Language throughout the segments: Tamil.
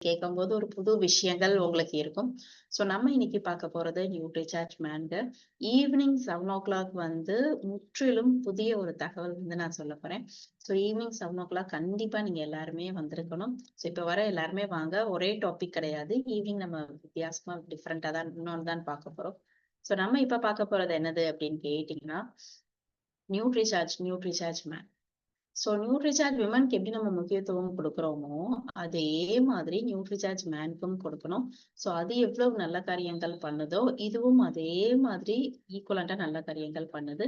கேட்கும்போது ஒரு புது விஷயங்கள் உங்களுக்கு இருக்கும். ஸோ நம்ம இன்னைக்கு பார்க்க போறது நியூட்ரிசார்ஜ் மேன்ங்க. ஈவினிங் 7:00 வந்து முற்றிலும் புதிய ஒரு தகவல் வந்து நான் சொல்லப் போறேன். ஸோ ஈவினிங் 7:00 கண்டிப்பா நீங்க எல்லாருமே வந்திருக்கணும். ஸோ இப்ப வர எல்லாருமே வாங்க. ஒரே டாபிக் கிடையாது. ஈவினிங் நம்ம வித்தியாசமா டிஃபரெண்டா தான் இன்னொன்னு தான் பார்க்க போறோம். ஸோ நம்ம இப்ப பார்க்க போறது என்னது அப்படின்னு கேட்டீங்கன்னா, நியூட்ரிசார்ஜ் மேன். ஸோ நியூட்ரிசார்ஜ் விமன்க்கு எப்படி நம்ம முக்கியத்துவம் கொடுக்குறோமோ, அதே மாதிரி நியூட்ரிசார்ஜ் மேன்க்கும் கொடுக்கணும். ஸோ அது எவ்வளவு நல்ல காரியங்கள் பண்ணுதோ, இதுவும் அதே மாதிரி ஈக்குவலண்டா நல்ல காரியங்கள் பண்ணுது.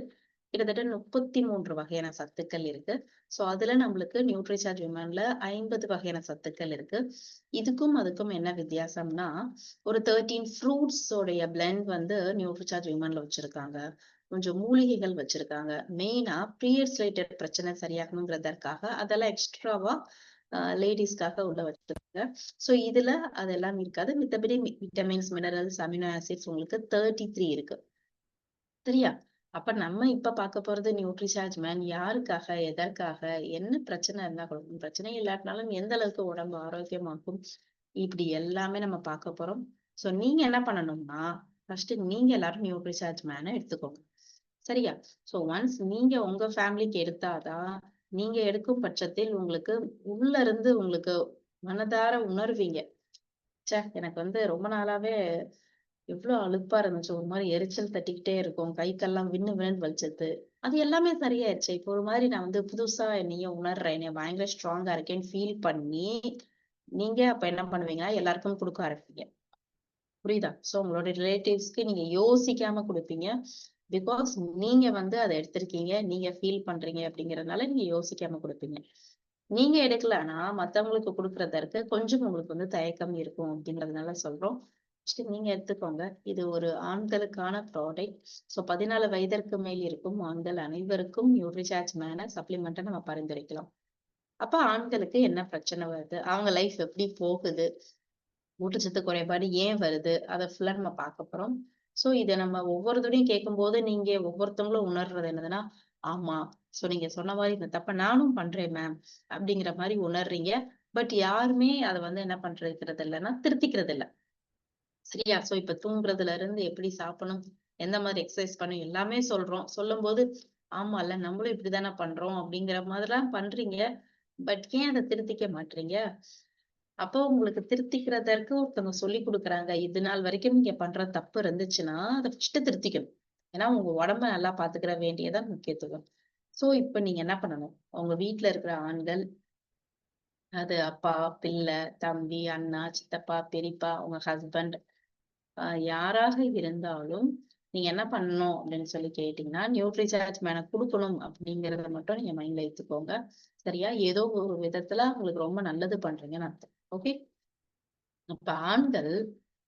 கிட்டத்தட்ட 33 வகையான சத்துக்கள் இருக்கு. ஸோ அதுல நம்மளுக்கு நியூட்ரிசார்ஜ் விமன்ல 50 வகையான சத்துக்கள் இருக்கு. இதுக்கும் அதுக்கும் என்ன வித்தியாசம்னா, ஒரு 13 ஃப்ரூட்ஸ் உடைய பிளெண்ட் வந்து நியூட்ரிசார்ஜ் விமன்ல வச்சிருக்காங்க. கொஞ்சம் மூலிகைகள் வச்சிருக்காங்க. மெயினா பீரியட்ஸ் ரிலேட்டட் பிரச்சனை சரியாகணுங்கிறதற்காக அதெல்லாம் எக்ஸ்ட்ராவா லேடீஸ்க்காக உள்ள வச்சிருக்காங்க. ஸோ இதுல அதெல்லாம் இருக்காது. மித்தபடி விட்டமின்ஸ், மினரல்ஸ், அமினோ ஆசிட்ஸ் உங்களுக்கு 33 இருக்கு. சரியா? அப்ப நம்ம இப்ப பார்க்க போறது நியூட்ரிசார்ஜ் மேன் யாருக்காக? எதற்காக? என்ன பிரச்சனை இருந்தா கொடுக்கும்? பிரச்சனை இல்லாட்டினாலும் எந்த அளவுக்கு உடம்பு ஆரோக்கியமாக்கும்? இப்படி எல்லாமே நம்ம பார்க்க போறோம். சோ நீங்க என்ன பண்ணணும்னா, ஃபர்ஸ்ட் நீங்க எல்லாரும் நியூட்ரிசார்ஜ் மேன எடுத்துக்கோங்க. சரியா? சோ ஒன்ஸ் நீங்க உங்க ஃபேமிலிக்கு எடுத்தாதான், நீங்க எடுக்கும் பட்சத்தில் உங்களுக்கு உள்ள இருந்து உங்களுக்கு மனதார உணர்வீங்க. எனக்கு வந்து ரொம்ப நாளாவே எவ்ளோ அலுப்பா இருந்துச்சு. ஒரு மாரி எரிச்சல் தட்டிக்கிட்டே இருக்கும். கை, கால்லாம் வின்னு வின்னுன்னு வலிச்சது. அது எல்லாமே சரியாயிருச்சு. இப்போ ஒரு மாரி நான் வந்து புதுசா என்னைய உணர்றேன். என்னைய பயங்கர ஸ்ட்ராங்கா இருக்கேன்னு ஃபீல் பண்ணி, நீங்க அப்ப என்ன பண்ணுவீங்கன்னா, எல்லாருக்கும் குடுக்க ஆரம்பிப்பீங்க. புரியுதா? சோ உங்களோட ரிலேட்டிவ்ஸ்க்கு நீங்க யோசிக்காம குடுப்பீங்க. பிகாஸ் நீங்க வந்து அத எடுத்திருக்கீங்க. நீங்க ஃபீல் பண்றீங்க அப்படிங்கிறதுனால நீங்க யோசிக்காம குடுப்பீங்க. நீங்க எடுக்கலன்னா, மத்தவங்களுக்கு குடுக்குறதற்கு கொஞ்சம் உங்களுக்கு வந்து தயக்கம் இருக்கும் அப்படிங்கிறதுனால சொல்றோம். ஃபர்ஸ்ட் நீங்க எடுத்துக்கோங்க. இது ஒரு ஆண்களுக்கான ப்ராடக்ட். ஸோ 14 வயதிற்கு மேல் இருக்கும் ஆண்கள் அனைவருக்கும் நியூட்ரிசார்ஜ் மேன சப்ளிமெண்ட்ட நம்ம பரிந்துரைக்கலாம். அப்ப ஆண்களுக்கு என்ன பிரச்சனை வருது? அவங்க லைஃப் எப்படி போகுது? ஊட்டச்சத்து குறைபாடு ஏன் வருது? அத ஃபுல்லா நம்ம பார்க்க போறோம். சோ இத நம்ம ஒவ்வொரு தடவையும் கேட்கும்போது, நீங்க ஒவ்வொருத்தவங்களும் உணர்றது என்னதுன்னா, ஆமா. சோ நீங்க சொன்ன மாரி இந்த தப்ப நானும் பண்றேன் மேம். அப்படிங்கிற மாரி உணர்றீங்க. பட் யாருமே அத வந்து என்ன பண்றது இல்லன்னா, திருத்திக்கிறது இல்ல. சரியா? சோ இப்ப தூங்குறதுல இருந்து எப்படி சாப்பிடணும், எந்த மாதிரி எக்சர்சைஸ் பண்ணணும் எல்லாமே சொல்றோம். சொல்லும்போது, ஆமால்ல நம்மளும் இப்படித்தானே பண்றோம் அப்படிங்கிற மாதிரிலாம் பண்றீங்க. பட் ஏன் அத திருத்திக்க மாட்றீங்க? அப்போ உங்களுக்கு திருத்திக்கிறதற்கு ஒருத்தவங்க சொல்லிக் குடுக்குறாங்க. இது நாள் வரைக்கும் நீங்க பண்ற தப்பு இருந்துச்சுன்னா, அத ஃபர்ஸ்ட்டு திருத்திக்கணும். ஏன்னா, உங்க உடம்ப நல்லா பாத்துக்கிற வேண்டியது முக்கியத்துவம். சோ, இப்ப நீங்க என்ன பண்ணணும்? உங்க வீட்ல இருக்கிற ஆண்கள், அது அப்பா, பிள்ளை, தம்பி, அண்ணா, சித்தப்பா, பெரியப்பா, உங்க ஹஸ்பண்ட் யாராக இருந்தாலும், நீங்க என்ன பண்ணணும் அப்படின்னு சொல்லி கேட்டீங்கன்னா, நியூட்ரிசார்ஜ் மேன குடுக்கணும் அப்படிங்கிறத மட்டும் நீங்க மைண்ட்ல ஏத்துக்கோங்க. சரியா? ஏதோ ஒரு விதத்துல உங்களுக்கு ரொம்ப நல்லது பண்றீங்கன்னு அர்த்தம். ஓகே? அப்ப ஆண்கள்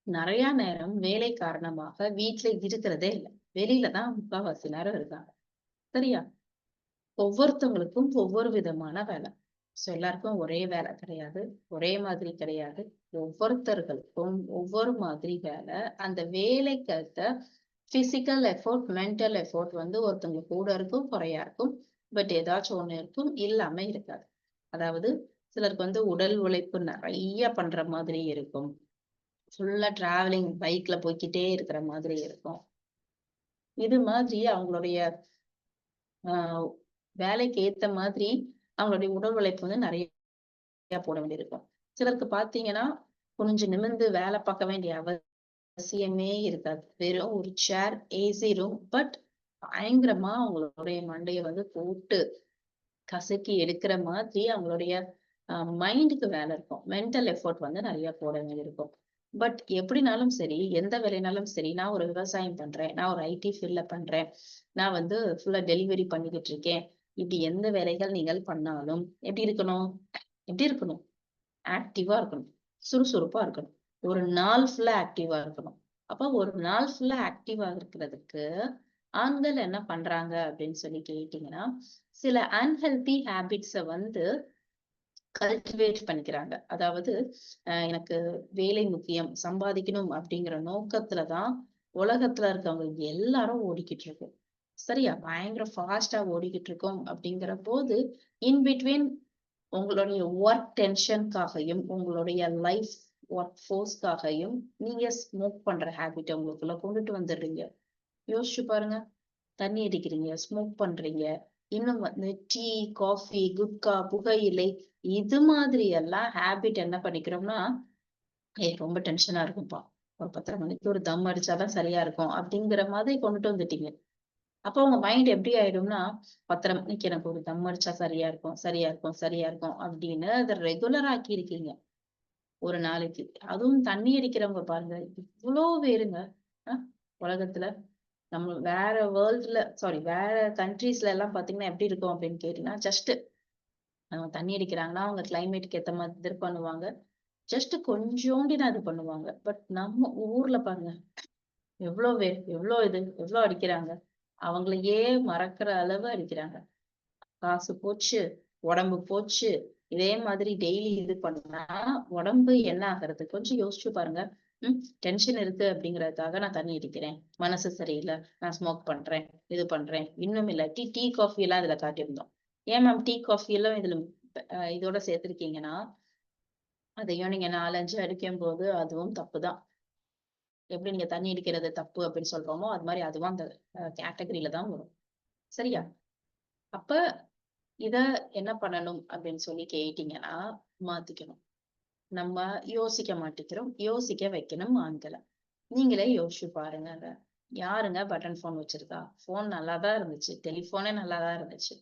நெறைய நேரம் வேலை காரணமாக வீட்ல இருக்கிறதே இல்ல. வெளியில தான் முக்காவாசி நேரம் இருக்காங்க. சரியா? ஒவ்வொருத்தவங்களுக்கும் ஒவ்வொரு விதமான வேலை. சோ எல்லாருக்கும் ஒரே வேலை கிடையாது. ஒரே மாதிரி கிடையாது. ஒவ்வொருத்தர்களுக்கும் ஒவ்வொரு மாதிரி வேலை. அந்த வேலைக்கேத்த பிசிக்கல் எஃபோர்ட், மென்டல் எஃபோர்ட் வந்து ஒருத்தவங்க கூட இருக்கும், குறையா இருக்கும். பட் ஏதாச்சும் ஒண்ணு இருக்கும், இல்லாம இருக்காது. அதாவது சிலருக்கு வந்து உடல் உழைப்பு நெறைய பண்ற மாதிரி இருக்கும். ஃபுல்லா டிராவலிங் பைக்ல போய்க்கிட்டே இருக்கிற மாதிரி இருக்கும். இது மாதிரி அவங்களுடைய ஆ வேலைக்கு ஏத்த மாதிரி அவங்களுடைய உடல் உழைப்பு வந்து நெறைய போட வேண்டியிருக்கும். சிலருக்கு பார்த்தீங்கன்னா, குனிஞ்சு நிமிர்ந்து வேலை பார்க்க வேண்டிய அவசியமே இருக்காது. வெறும் ஒரு சேர், ஏசி ரூம். பட் பயங்கரமா அவங்களுடைய மண்டைய வந்து போட்டு கசக்கி எடுக்கிற மாதிரி அவங்களுடைய மைண்டுக்கு வேலை இருக்கும். மென்டல் எஃபோர்ட் வந்து நெறைய போட வேண்டியிருக்கும். பட் எப்படினாலும் சரி, எந்த வேலைனாலும் சரி, நான் ஒரு விவசாயம் பண்றேன். நான் ஒரு ஐடி ஃபீல்ட்ல பண்றேன். நான் வந்து ஃபுல்லா டெலிவரி பண்ணிக்கிட்டு இருக்கேன். இப்படி எந்த வேலைகள் நீங்கள் பண்ணாலும் எப்படி இருக்கணும்? எப்படி இருக்கணும்? ஆக்டிவா இருக்கணும். சுறுசுறுப்பா இருக்கணும். ஒரு நாள் ஃபுல்லா ஆக்டிவா இருக்கணும். அப்ப ஒரு நாள் ஃபுல்லா ஆக்டிவா இருக்கிறதுக்கு, ஆண்கள் என்ன பண்றாங்க அப்படின்னு சொல்லி கேட்டீங்கன்னா, சில அன்ஹெல்தி ஹேபிட்ஸ வந்து கல்டிவேட் பண்ணிக்கிறாங்க. அதாவது எனக்கு வேலை முக்கியம், சம்பாதிக்கணும் அப்படிங்கிற நோக்கத்துல தான் உலகத்துல இருக்கவங்க எல்லாரும் ஓடிக்கிட்டு இருக்கோம். சரியா? பயங்கர ஃபாஸ்ட்டா ஓடிக்கிட்டு இருக்கோம் அப்படிங்கிற போது, இன் பிட்வீன் உங்களுடைய ஒர்க் டென்ஷனுக்காகவும் உங்களுடைய லைஃப் ஒர்க் ஃபோர்ஸ்க்காகவும் நீங்க ஸ்மோக் பண்ற ஹேபிட்டை உங்களுக்குள்ள கொண்டுட்டு வந்துடுறீங்க. யோசிச்சு பாருங்க. தண்ணி அடிக்கிறீங்க, ஸ்மோக் பண்றீங்க, இன்னும் வந்து டீ, காஃபி, குட்கா, புகையிலை இது மாதிரி எல்லாம் ஹேபிட் என்ன பண்ணிக்கிறோம்னா, ரொம்ப டென்ஷனா இருக்கும்பா. ஒரு 10:30 மணிக்கு ஒரு தம் அடிச்சாதான் சரியா இருக்கும் அப்படிங்கிற மாதிரி கொண்டுட்டு வந்துட்டீங்க. அப்போ உங்க மைண்ட் எப்படி ஆயிடும்னா, 10:30 மணிக்கு எனக்கு ஒரு தம் அடிச்சா சரியா இருக்கும், சரியா இருக்கும், சரியா இருக்கும் அப்படின்னு அத ரெகுலர் ஆக்கி இருக்கீங்க. ஒரு நாளைக்கு. அதுவும் தண்ணி அடிக்கிறவங்க பாருங்க, இவ்ளோ பேருங்க. அ உலகத்துல. நம்ம வேற வேர்ல்டுல வேற கண்ட்ரீஸ்ல எல்லாம் பாத்தீங்கன்னா எப்படி இருக்கும் அப்படின்னு கேட்டீங்கன்னா, ஜஸ்ட் தண்ணி அடிக்கிறாங்கன்னா, அவங்க கிளைமேட்க்கு ஏத்த மாதிரி இது பண்ணுவாங்க. ஜஸ்ட் கொஞ்சோண்டி தான் இது பண்ணுவாங்க. பட் நம்ம ஊர்ல பாருங்க, எவ்ளோ பேர், எவ்ளோ அடிக்கிறாங்க. அவங்களையே மறக்கிற அளவு அடிக்கிறாங்க. காசு போச்சு, உடம்பு போச்சு. இதே மாதிரி டெய்லி இது பண்ணா, உடம்பு என்ன ஆகுறது? கொஞ்சம் யோசிச்சு பாருங்க. டென்ஷன் இருக்கு அப்படிங்கிறதுக்காக நான் தண்ணி அடிக்கிறேன். மனசு சரியில்ல. நான் ஸ்மோக் பண்றேன். இது பண்றேன். இன்னும் இல்லாட்டி டீ, காஃபி எல்லாம் இதுல காட்டியிருந்தோம். ஏன் மேம் டீ, காஃபி எல்லாம் இதுல இதோட சேர்த்திருக்கீங்கன்னா, அதையும் நீங்க 4, 5 அடிக்கும்போது அதுவும் தப்புதான். எப்படி நீங்க தண்ணி அடிக்கிறது தப்பு அப்படின்னு சொல்றோமோ, அது மாதிரி அதுவும் அந்த கேட்டகரியில தான் வரும். சரியா? அப்ப இத என்ன பண்ணணும் அப்படின்னு சொல்லி கேட்டீங்கன்னா, மாத்திக்கணும். நம்ம யோசிக்க மாட்டேங்கிறோம். யோசிக்க வைக்கணும் ஆண்கள. நீங்களே யோசிச்சு பாருங்கங்க. யாருங்க பட்டன் ஃபோன் வச்சிருக்கா? ஃபோன் நல்லா தான் இருந்துச்சு. டெலிஃபோனே நல்லா தான் இருந்துச்சு.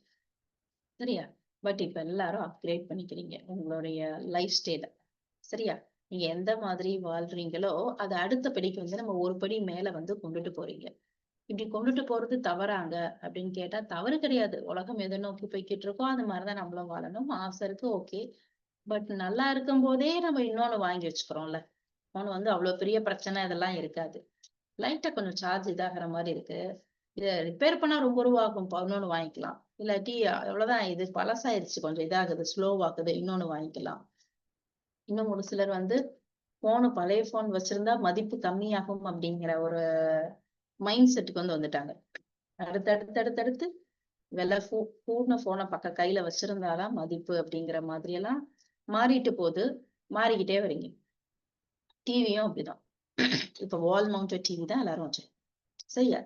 சரியா? பட் இப்ப எல்லாரும் அப்கிரேட் பண்ணிக்கிறீங்க. உங்களுடைய லைஃப் ஸ்டைல. சரியா? நீங்க எந்த மாதிரி வாழ்றீங்களோ, அத அடுத்த படிக்கு வந்து நம்ம ஒரு படி மேல வந்து கொண்டுட்டு போறீங்க. இப்படி கொண்டுட்டு போறது தவறாங்க அப்படின்னு கேட்டா, தவறு கிடையாது. உலகம் எத நோக்கி போய்க்கிட்டு இருக்கோ, அது மாரிதான் நம்மளும் வாழணும். ஆசை இருக்கு ஓகே. பட் நல்லா இருக்கும்போதே நம்ம இன்னொன்னு வாங்கி வச்சுக்கிறோம்ல. ஃபோன் வந்து அவ்வளவு பெரிய பிரச்சனை இதெல்லாம் இருக்காது. லைட்டா கொஞ்சம் சார்ஜ் இதாகுற மாரி இருக்கு. இத ரிப்பேர் பண்ணா ரொம்ப ரூவா ஆகும்ப்பா. இன்னொன்னு வாங்கிக்கலாம். இல்லாட்டி அவ்வளவுதான் இது பழசாயிருச்சு கொஞ்சம் இதாகுது, ஸ்லோவாகுது. இன்னொன்னு வாங்கிக்கலாம். இன்னும் ஒரு சிலர் வந்து பழைய ஃபோன் வச்சிருந்தா மதிப்பு கம்மியாகும் அப்படிங்கிற ஒரு மைண்ட் செட்டுக்கு வந்து வந்துட்டாங்க. அடுத்தடுத்து விலை கூடுன ஃபோன கையில வச்சிருந்தாதான் மதிப்பு அப்படிங்கிற மாதிரி எல்லாம் மாறிட்டு போது. மாறிக்கிட்டே வரீங்க. டிவியும் அப்படிதான். இப்ப வால் மவுண்டட் டிவி தான் எல்லாரும் வச்சிருக்கோம். சரியா?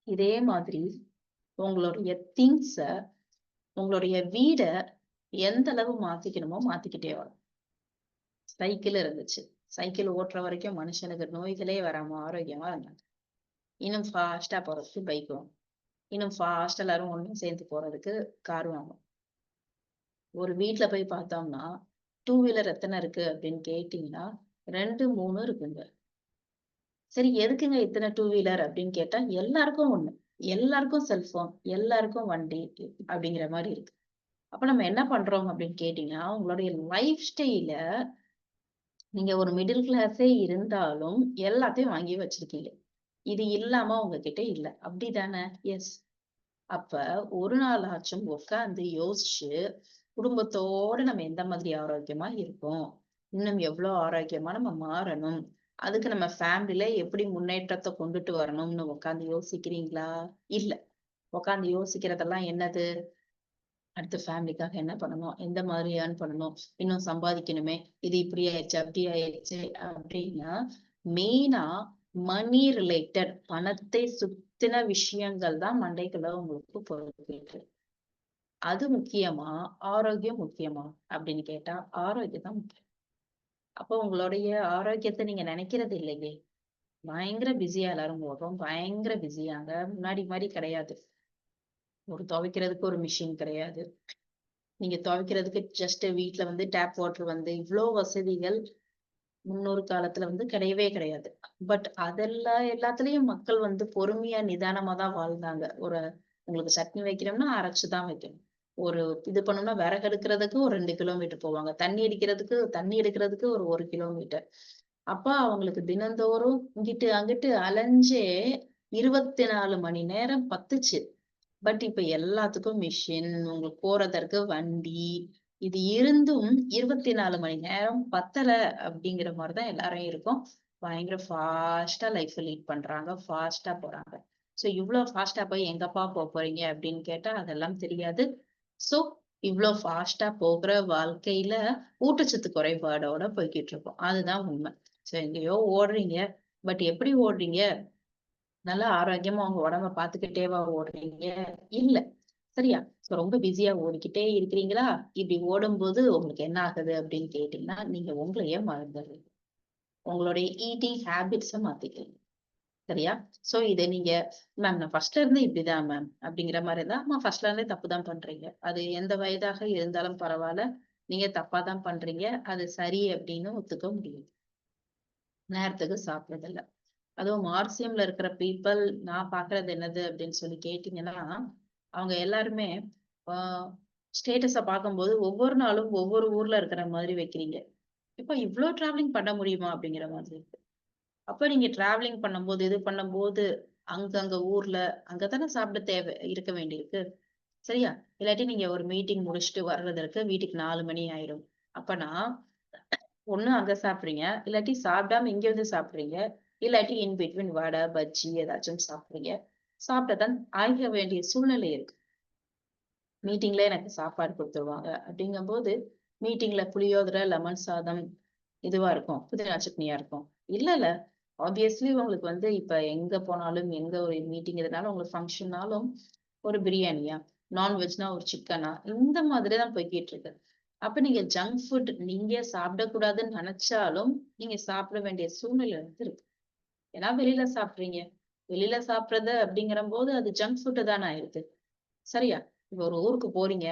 இதே மாதிரி உங்களுடைய திங்ஸ, உங்களுடைய வீட எந்த அளவு மாத்திக்கணுமோ மாத்திக்கிட்டே வரணும். சைக்கிள் இருந்துச்சு. சைக்கிள் ஓட்டுற வரைக்கும் மனுஷனுக்கு நோய்களே வராம ஆரோக்கியமா இருந்தாங்க. இன்னும் ஃபாஸ்டா போறதுக்கு பைக் வாங்கணும். இன்னும் ஃபாஸ்டா எல்லாரும் ஒண்ணு சேர்ந்து போறதுக்கு கார் வாங்கணும். ஒரு வீட்ல போய் பார்த்தோம்னா, 2 வீலர் எத்தன இருக்கு அப்படின்னு கேட்டீங்கன்னா, 2, 3 இருக்குங்க. சரி எதுக்குங்க இத்தன 2 வீலர் அப்படின்னு கேட்டா, எல்லாருக்கும் ஒண்ணு. எல்லாருக்கும் செல்போன், எல்லாருக்கும் வண்டி அப்படிங்கிற மாரி இருக்கு. அப்ப நம்ம என்ன பண்றோம் அப்படின்னு கேட்டீங்கன்னா, உங்களுடைய லைஃப் ஸ்டைல நீங்க ஒரு மிடில் கிளாஸே இருந்தாலும் எல்லாத்தையும் வாங்கி வச்சிருக்கீங்க. இது இல்லாம உங்ககிட்ட இல்ல. அப்படிதானே? எஸ். அப்ப ஒரு நாளாச்சும் உட்கார்ந்து யோசிச்சு, குடும்பத்தோட நம்ம எந்த மாதிரி ஆரோக்கியமா இருக்கோம்? இன்னும் எவ்வளவு ஆரோக்கியமா நம்ம மாறணும்? அதுக்கு நம்ம ஃபேமிலில எப்படி முன்னேற்றத்த கொண்டுட்டு வரணும்னு உட்கார்ந்து யோசிக்கிறீங்களா? இல்ல. உட்கார்ந்து யோசிக்கிறதெல்லாம் என்னது? அடுத்து ஃபேமிலிக்காக என்ன பண்ணணும்? எந்த மாதிரி ஏர்ன் பண்ணணும்? இன்னும் சம்பாதிக்கணுமே! இது இப்படி ஆயிடுச்சு, அப்படி ஆயிடுச்சு அப்படின்னா, மெயினா மனி ரிலேட்டட் பணத்தை சுத்தின விஷயங்கள் தான் மண்டைக்குள்ள உங்களுக்கு போயிட்டு. அது முக்கியமா? ஆரோக்கியம் முக்கியமா? அப்படின்னு கேட்டா, ஆரோக்கியம் தான் முக்கியம். அப்போ உங்களுடைய ஆரோக்கியத்த நீங்க நினைக்கிறது இல்லையே! பயங்கர பிஸியா எல்லாரும் ஓடுறோம். பயங்கர பிஸியாங்க. முன்னாடி மாரி கிடையாது. ஒரு துவைக்கிறதுக்கு ஒரு மிஷின் கிடையாது. நீங்க துவைக்கிறதுக்கு ஜஸ்ட் வீட்ல வந்து டேப் வாட்டர் வந்து இவ்ளோ வசதிகள் முன்னொரு காலத்துல வந்து கிடையவே கிடையாது. பட் அதெல்லாம் எல்லாத்துலயும் மக்கள் வந்து பொறுமையா, நிதானமா தான் வாழ்ந்தாங்க. உங்களுக்கு சட்னி வைக்கிறோம்னா அரைச்சு தான் வைக்கணும். ஒரு இது பண்ணணும்னா விறகு எடுக்கிறதுக்கு ஒரு 2 கிலோமீட்டர் போவாங்க. தண்ணி எடுக்கிறதுக்கு ஒரு 1 கிலோமீட்டர். அப்ப அவங்களுக்கு தினந்தோறும் இங்கிட்டு, அங்கிட்டு அலைஞ்சே 24 மணி நேரம் பத்துச்சு. பட் இப்ப எல்லாத்துக்கும் மிஷின், உங்களுக்கு போறதற்கு வண்டி, இது இருந்தும் 24 மணி நேரம் பத்தல அப்படிங்கிற மாரி தான் எல்லாரும் இருக்கோம். பயங்கர ஃபாஸ்ட்டா லைஃப் லீட் பண்றாங்க. ஃபாஸ்ட்டா போறாங்க. சோ இவ்வளவு ஃபாஸ்டா போய் எங்கப்பா போறீங்க அப்படின்னு கேட்டா அதெல்லாம் தெரியாது. சோ இவ்வளவு ஃபாஸ்டா போகிற வாழ்க்கையில ஊட்டச்சத்து குறைபாடோட போய்கிட்டு இருக்கோம். அதுதான் உண்மை. சோ எங்கேயோ ஓடுறீங்க. பட் எப்படி ஓடுறீங்க? நல்லா ஆரோக்கியமா உங்க உடம்ப பாத்துக்கிட்டேவா ஓடுறீங்க? இல்ல. சரியா? ரொம்ப பிஸியா ஓடிக்கிட்டே இருக்கிறீங்களா? இப்படி ஓடும்போது உங்களுக்கு என்ன ஆகுது அப்படின்னு கேட்டீங்கன்னா, நீங்க உங்களையே மறந்துடுறீங்க. உங்களுடைய ஈட்டிங் ஹேபிட்ஸ மாத்திக்கிறீங்க. சரியா? சோ இத நீங்க மேம் நான் ஃபர்ஸ்ட்ல இருந்து இப்படிதான் மேம் அப்படிங்கிற மாரி இருந்தா, ஆமா ஃபர்ஸ்ட்ல இருந்தே தப்பு தான் பண்றீங்க. அது எந்த வயதாக இருந்தாலும் பரவால்ல. நீங்க தப்பா தான் பண்றீங்க. அது சரி அப்படின்னு ஒத்துக்க முடியும். நேரத்துக்கு சாப்பிடுறதில்ல. அதுவும் மார்க்சியம்ல இருக்கிற பீப்பிள் நான் பார்க்கிறது என்னது அப்படின்னு சொல்லி கேட்டீங்கன்னா, அவங்க எல்லாருமே ஆ ஸ்டேட்டஸ பார்க்கும்போது ஒவ்வொரு நாளும் ஒவ்வொரு ஊர்ல இருக்கிற மாதிரி வைக்கிறீங்க. இப்ப இவ்ளோ டிராவலிங் பண்ண முடியுமா? அப்படிங்கிற மாதிரி இருக்கு. அப்ப நீங்க டிராவலிங் பண்ணும்போது, இது பண்ணும்போது அங்கங்க ஊர்ல அங்க தானே சாப்பிட இருக்க வேண்டியிருக்கு. சரியா? இல்லாட்டி நீங்க ஒரு மீட்டிங் முடிச்சுட்டு வர்றதற்கு வீட்டுக்கு 4 மணி ஆயிரும். அப்பனா ஒண்ணு அங்க சாப்பிடுறீங்க. இல்லாட்டி சாப்பிடாம இங்க வந்து சாப்பிடுறீங்க. இல்லாட்டி இன் பிட்வீன் வடை, பஜ்ஜி ஏதாச்சும் சாப்பிடுறீங்க. சாப்பிட தான் ஆக வேண்டிய சூழ்நிலை இருக்கு. மீட்டிங்ல எனக்கு சாப்பாடு குடுத்துருவாங்க. அப்படிங்கும்போது, மீட்டிங்ல புளியோதரை, லெமன் சாதம் இதுவா இருக்கும். புதினா சட்னியா இருக்கும். இல்லல்ல. ஆப்வியஸ்லி உங்களுக்கு வந்து இப்ப எங்க போனாலும், எங்க ஒரு மீட்டிங் இருந்தாலும், உங்களுக்கு ஃபங்ஷன்னாலும் ஒரு பிரியாணியா, நான்வெஜ்னா ஒரு சிக்கனா, இந்த மாதிரி தான் போய்க்கிட்டு இருக்கு. அப்ப நீங்க ஜங்க் ஃபுட் நீங்க சாப்பிடக்கூடாதுன்னு நெனச்சாலும், நீங்க சாப்பிட வேண்டிய சூழ்நிலை வந்து இருக்கு. ஏன்னா வெளியில சாப்பிடுறீங்க. வெளியில சாப்பிடுறது அப்படிங்கிறம்போது, அது ஜங்க் ஃபுட் தானே ஆயிருது. சரியா? இப்ப ஒரு ஊருக்கு போறீங்க.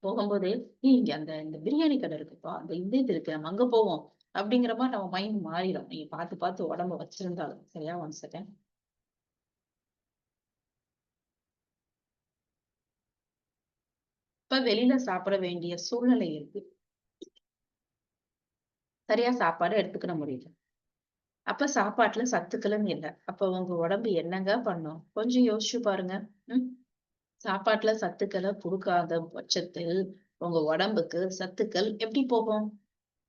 போகும்போது, இங்க அந்த இந்த பிரியாணி கடை இருக்குப்பா. அந்த இது இருக்கு. நம்ம அங்க போவோம்." அப்படிங்கிற மாரி நம்ம மைண்ட் மாறிடும். நீங்க பார்த்து, பார்த்து உடம்ப வச்சிருந்தாலும். சரியா? 1 செகண்ட். இப்ப வெளியில சாப்பிட வேண்டிய சூழ்நிலை இருக்கு. சரியா சாப்பாடு எடுத்துக்கிட முடியல. அப்ப சாப்பாட்டுல சத்துக்களும் இல்ல. அப்ப உங்க உடம்பு என்னங்க பண்ணும்? கொஞ்சம் யோசிச்சு பாருங்க. ம். சாப்பாட்டுல சத்துக்கள குடுக்காத பட்சத்தில், உங்க உடம்புக்கு சத்துக்கள் எப்படி போகும்?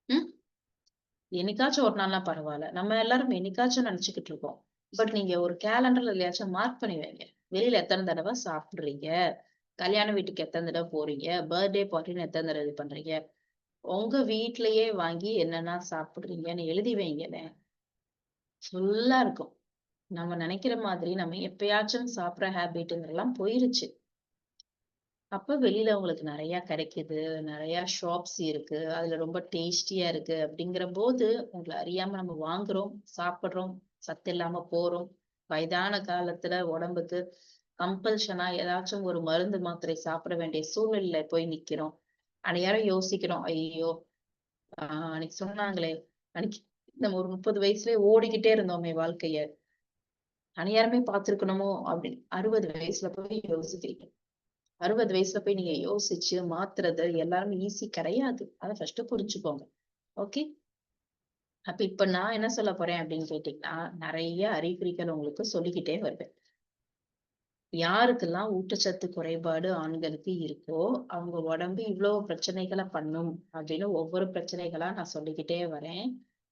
ம். என்னைக்காச்சும் ஒரு நாள்னா பரவால்ல. நம்ம எல்லாரும் என்னைக்காச்சும் நெனச்சுக்கிட்டு இருக்கோம். பட் நீங்க ஒரு கேலண்டர்ல எதுலயாச்சும் மார்க் பண்ணி வைங்க. வெளியில எத்தன தடவ சாப்பிடுறீங்க? கல்யாண வீட்டுக்கு எத்தன தடவ போறீங்க? பர்த்டே பார்ட்டின்னு எத்தன தடவ இது பண்றீங்க? உங்க வீட்லயே வாங்கி என்னென்ன சாப்பிடுறீங்கன்னு எழுதி வைங்களேன். ஃபுல்லா இருக்கும். நம்ம நெனைக்கிற மாதிரி நம்ம எப்பயாச்சும் சாப்பிடுற ஹேபிட்ங்கிறதெல்லாம் போயிருச்சு. அப்ப வெளியில உங்களுக்கு நெறைய கிடைக்குது. நெறைய ஷாப்ஸ் இருக்கு. அதுல ரொம்ப டேஸ்டியா இருக்கு அப்படிங்கிறபோது, உங்கள அறியாம நம்ம வாங்குறோம், சாப்பிடுறோம், சத்து இல்லாம போறோம். வயதான காலத்துல உடம்புக்கு கம்பல்ஷனா ஏதாச்சும் ஒரு மருந்து, மாத்திரை சாப்பிட வேண்டிய சூழ்நிலையில போய் நிக்கிறோம். அந்நேரம் யோசிக்கிறோம், ஐயய்யோ! அன்னைக்கு சொன்னாங்களே, அன்னைக்கு நம்ம ஒரு 30 வயசுலயே ஓடிக்கிட்டே இருந்தோமே வாழ்க்கைய. அந்நேரமே பார்த்திருக்கணுமோ அப்படின்னு 60 வயசுல போய் யோசிக்கிறீங்க. 60 வயசுல போய் நீங்க யோசிச்சு மாத்துறது எல்லாரும் ஈஸி கிடையாது. அத ஃபர்ஸ்ட் புரிஞ்சுக்கோங்க. ஓகே. அப்ப இப்ப நான் என்ன சொல்ல போறேன் அப்படின்னு கேட்டீங்கன்னா, நெறைய அறிகுறிகள் உங்களுக்கு சொல்லிக்கிட்டே வருவேன். யாருக்கெல்லாம் ஊட்டச்சத்து குறைபாடு ஆண்களுக்கு இருக்கோ, அவங்க உடம்பு இவ்ளோ பிரச்சனைகள பண்ணும் அப்படின்னு ஒவ்வொரு பிரச்சனைகளா நான் சொல்லிக்கிட்டே வரேன்.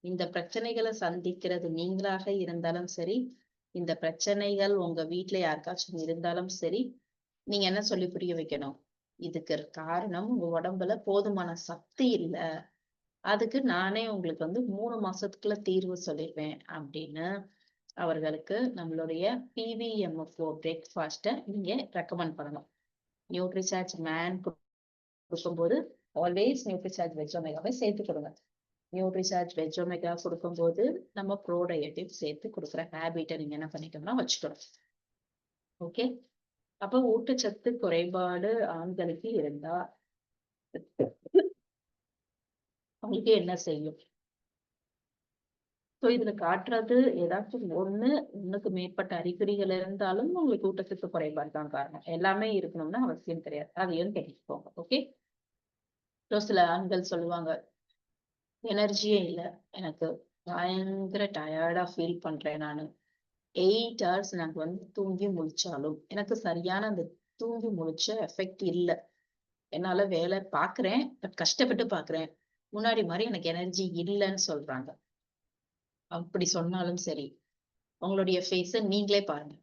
இந்த பிரச்சனைகள சந்திக்கிறது நீங்களாக இருந்தாலும் சரி, இந்த பிரச்சனைகள் உங்க வீட்ல யாருக்காச்சும் இருந்தாலும் சரி, நீங்க என்ன சொல்லி புரிய வைக்கணும்? இதுக்கு காரணம் உங்க உடம்புல போதுமான சத்து இல்ல. அதுக்கு நானே உங்களுக்கு வந்து 3 மாசத்துக்குள்ள தீர்வு சொல்லிருவேன் அப்படின்னு அவர்களுக்கு நம்மளுடைய PVMF4 பிரேக்ஃபாஸ்ட்ட நீங்க ரெக்கமெண்ட் பண்ணணும். நியூட்ரிசார்ஜ் மேன் குடுக்கும்போது ஆல்வேஸ் நியூட்ரிசார்ஜ் வெஜ் ஒமேகாவை சேர்த்து கொடுங்க. நியூட்ரிசார்ஜ் வெஜ் ஒமேகா குடுக்கும்போது நம்ம ப்ரோடயட்டிவ் சேர்த்து குடுக்குற ஹேபிட்ட நீங்க என்ன பண்ணிக்கணும்னா வச்சுக்கணும். ஓகே. அப்ப ஊட்டச்சத்து குறைபாடு ஆண்களுக்கு இருந்தா அவங்களுக்கு என்ன செய்யும்? சோ இதுல காட்டுறது ஏதாச்சும் ஒண்ணுக்கு மேற்பட்ட அறிகுறிகள் இருந்தாலும் உங்களுக்கு ஊட்டச்சத்து குறைபாடு தான் காரணம். எல்லாமே இருக்கணும்னு அவசியம் கிடையாது. அதையும் தெரிஞ்சுக்கோங்க. ஓகே. சில ஆண்கள் சொல்லுவாங்க, எனர்ஜியே இல்ல. எனக்கு பயங்கர டயர்டா ஃபீல் பண்றேன் நானு. 8 ஹவர்ஸ் எனக்கு வந்து தூங்கி முழிச்சாலும், எனக்கு சரியான அந்த தூங்கி முழிச்ச எஃபெக்ட் இல்ல. என்னால வேலை பாக்குறேன். பட் கஷ்டப்பட்டு பாக்குறேன். முன்னாடி மாரி எனக்கு எனர்ஜி இல்லன்னு சொல்றாங்க. அப்படி சொன்னாலும் சரி, உங்களுடைய ஃபேஸ நீங்களே பாருங்க.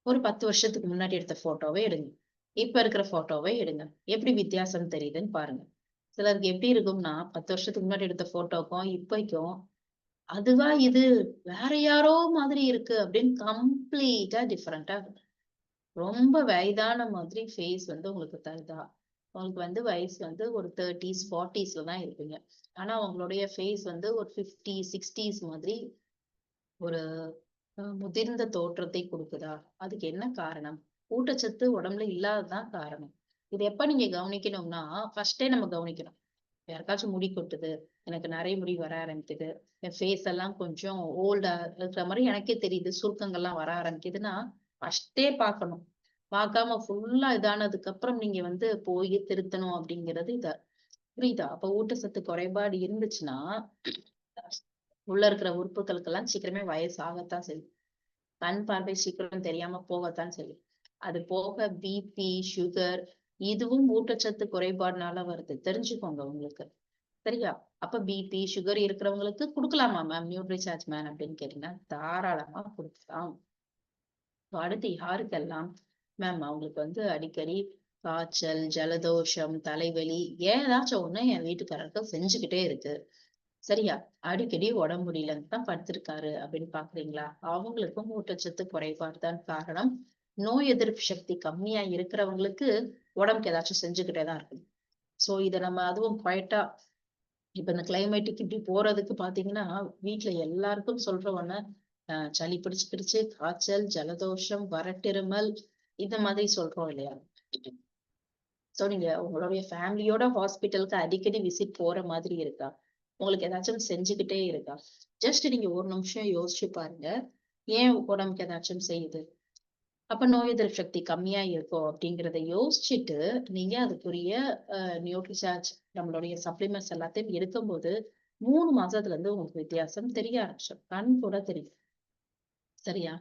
ஒரு 10 வருஷத்துக்கு முன்னாடி எடுத்த போட்டோவை எடுங்க. இப்ப இருக்கிற போட்டோவை எடுங்க. எப்படி வித்தியாசம் தெரியுதுன்னு பாருங்க. சிலருக்கு எப்படி இருக்கும்னா, 10 வருஷத்துக்கு முன்னாடி எடுத்த போட்டோக்கும், இப்பைக்கும், அதுவா இது? வேற யாரோ மாதிரி இருக்கு அப்படின்னு கம்ப்ளீட்டா டிஃபரெண்டா ரொம்ப வயதான மாதிரி ஃபேஸ் வந்து உங்களுக்கு தருதா? உங்களுக்கு வந்து வயசு வந்து ஒரு 30ஸ், 40ஸ்ல தான் இருப்பீங்க. ஆனா உங்களுடைய ஃபேஸ் வந்து ஒரு 50, 60ஸ் மாதிரி ஒரு முதிர்ந்த தோற்றத்தை குடுக்குதா? அதுக்கு என்ன காரணம்? ஊட்டச்சத்து உடம்புல இல்லாதது காரணம். இத எப்ப நீங்க கவனிக்கணும்னா, ஃபர்ஸ்ட்டே நம்ம கவனிக்கணும். யாருக்காச்சும் முடி கொட்டுது, எனக்கு நெறைய முடி வர ஆரம்பிக்குது, என் ஃபேஸ் எல்லாம் கொஞ்சம் ஓல்டா இருக்கிற மாரி எனக்கே தெரியுது. சுருக்கங்கள்லாம் வர ஆரம்பிக்குதுன்னா, ஃபர்ஸ்ட்டே பார்க்கணும். பார்க்காம ஃபுல்லா இதானதுக்கு அப்புறம் நீங்க வந்து போய் திருத்தணும் அப்படிங்கிறது புரியுதா? அப்ப ஊட்டச்சத்து குறைபாடு இருந்துச்சுன்னா, உள்ள இருக்கிற உறுப்புகளுக்கெல்லாம் சீக்கிரமே வயசு ஆகத்தான் செய்யும். கண் பார்வை சீக்கிரம் தெரியாம போகத்தான் செய்யும். அது போக பிபி, சுகர் இதுவும் ஊட்டச்சத்து குறைபாடுனால வருது. தெரிஞ்சுக்கோங்க உங்களுக்கு. சரியா? அப்ப பிபி, சுகர் இருக்கிறவங்களுக்கு குடுக்கலாமா மேம் நியூட்ரிசார்ஜ் மேன் அப்படின்னு கேட்டீங்கன்னா, தாராளமா குடுக்கலாம். அடுத்து யாருக்கெல்லாம் மேம் அவங்களுக்கு வந்து அடிக்கடி காய்ச்சல், ஜலதோஷம், தலைவலி ஏதாச்சும் ஒண்ணு என் வீட்டுக்காரருக்கு செஞ்சுக்கிட்டே இருக்கு. சரியா? அடிக்கடி உடம்பு முடியலன்னு தான் படுத்திருக்காரு அப்படின்னு பாக்குறீங்களா? அவங்களுக்கும் ஊட்டச்சத்து குறைபாடு தான் காரணம். நோய் எதிர்ப்பு சக்தி கம்மியா இருக்கிறவங்களுக்கு உடம்புக்கு ஏதாச்சும் செஞ்சுக்கிட்டே தான் இருக்கும். சோ இத நம்ம அதுவும் குவைட்டா இப்ப இந்த கிளைமேட்டுக்கு இப்படி போறதுக்கு பாத்தீங்கன்னா, வீட்ல எல்லாருக்கும் சொல்ற ஒண்ணு, சளி பிடிச்சுக்கிடுச்சு, காய்ச்சல், ஜலதோஷம், வறட்டிருமல் இந்த மாதிரி சொல்றோம் இல்லையா? சோ நீங்க உங்களுடைய ஃபேமிலியோட ஹாஸ்பிட்டலுக்கு அடிக்கடி விசிட் போற மாதிரி இருக்கா? உங்களுக்கு ஏதாச்சும் செஞ்சுக்கிட்டே இருக்கா? ஜஸ்ட் நீங்க ஒரு நிமிஷம் யோசிச்சு பாருங்க. ஏன் உடம்புக்கு ஏதாச்சும் செய்யுது? அப்ப நோய் எதிர்ப்பு சக்தி கம்மியா இருக்கோ அப்படிங்கிறத யோசிச்சுட்டு, நீங்க அதுக்குரிய நியூட்ரிசார்ஜ் நம்மளுடைய சப்ளிமெண்ட்ஸ் எல்லாத்தையும் எடுக்கும்போது, 3 மாசத்துல இருந்து உங்களுக்கு வித்தியாசம் தெரிய ஆரம்பிச்சிடும். கண் கூட தெரியும். சரியா?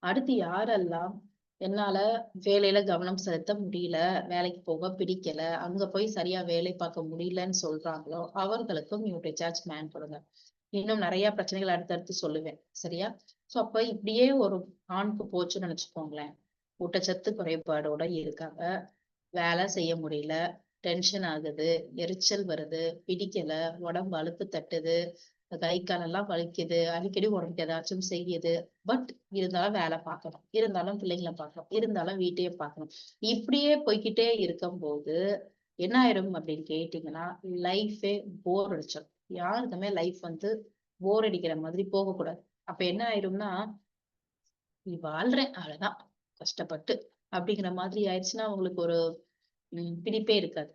அடுத்து யாரெல்லாம் என்னால வேலையில கவனம் செலுத்த முடியல, வேலைக்கு போக பிடிக்கல, அங்க போய் சரியா வேலை பார்க்க முடியலன்னு சொல்றாங்களோ, அவர்களுக்கும் நியூட்ரிசார்ஜ் மேன் கொடுங்க. இன்னும் நிறைய பிரச்சனைகள் அடுத்தடுத்து சொல்லுவேன். சரியா? சோ அப்ப இப்படியே ஒரு ஆணுக்கு போச்சுன்னு நினைச்சுக்கோங்களேன். ஊட்டச்சத்து குறைபாடோட இருக்காங்க. வேலை செய்ய முடியல, டென்ஷன் ஆகுது, எரிச்சல் வருது, பிடிக்கல, உடம்பு அலுப்பு தட்டுது, கை காலெல்லாம் வலிக்குது, அடிக்கடி உடம்புக்கு ஏதாச்சும் செய்யுது. பட் இருந்தாலும் வேலை பார்க்கணும். இருந்தாலும் பிள்ளைங்கள பார்க்கணும். இருந்தாலும் வீட்டையும் பார்க்கணும். இப்படியே போய்க்கிட்டே இருக்கும்போது என்ன ஆயிரும் அப்படின்னு கேட்டீங்கன்னா, லைஃபே போர் அடிச்சிடும். யாருக்குமே லைஃப் வந்து போர் அடிக்கிற மாதிரி போகக்கூடாது. அப்ப என்ன ஆயிரும்னா, நீ வாழ்றேன் அவ்வளவுதான் கஷ்டப்பட்டு அப்படிங்கிற மாதிரி ஆயிடுச்சுன்னா உங்களுக்கு ஒரு பிடிப்பே இருக்காது.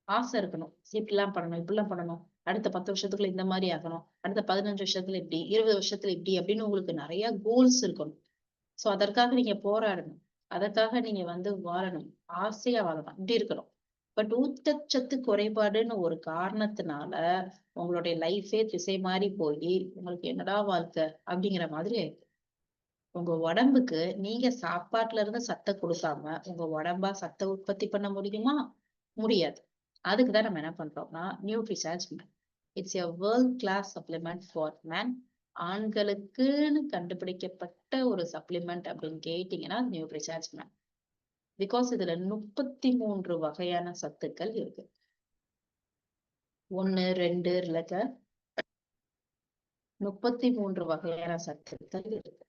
ஆசை இருக்கணும். இப்படிலாம் பண்ணணும், இப்படிலாம் பண்ணணும். அடுத்த 10 வருஷத்துக்குள்ள இந்த மாரி ஆகணும். அடுத்த 15 வருஷத்துல இப்படி, 20 வருஷத்துல இப்படி அப்படின்னு உங்களுக்கு நிறைய கோல்ஸ் இருக்கணும். சோ அதற்காக நீங்க போராடணும். அதற்காக நீங்க வந்து வாழணும். ஆசையா வாழணும். இப்படி இருக்கணும். பட் ஊட்டச்சத்து குறைபாடுன்னு ஒரு காரணத்தினால உங்களுடைய லைஃபே திசை மாறி போயி, உங்களுக்கு என்னடா வாழ்க்கை அப்படிங்கிற மாதிரி ஆயிடும். உங்க உடம்புக்கு நீங்க சாப்பாட்டுல இருந்து சத்த குடுக்காம, உங்க உடம்பா சத்த உற்பத்தி பண்ண முடியுமா? முடியாது. அதுக்கு தான் நம்ம என்ன பண்றோம்னா, Nutricharge man. It's a world class supplement for man. ஆண்களுக்குன்னு கண்டுபிடிக்கப்பட்ட ஒரு சப்ளிமெண்ட் அப்படின்னு கேட்டீங்கன்னா, நியூட்ரிசார்ஜ் மேன். பிகாஸ் இதுல 33 வகையான சத்துக்கள் இருக்கு. 1, 2 இல்லங்க 33 வகையான சத்துக்கள் இருக்கு.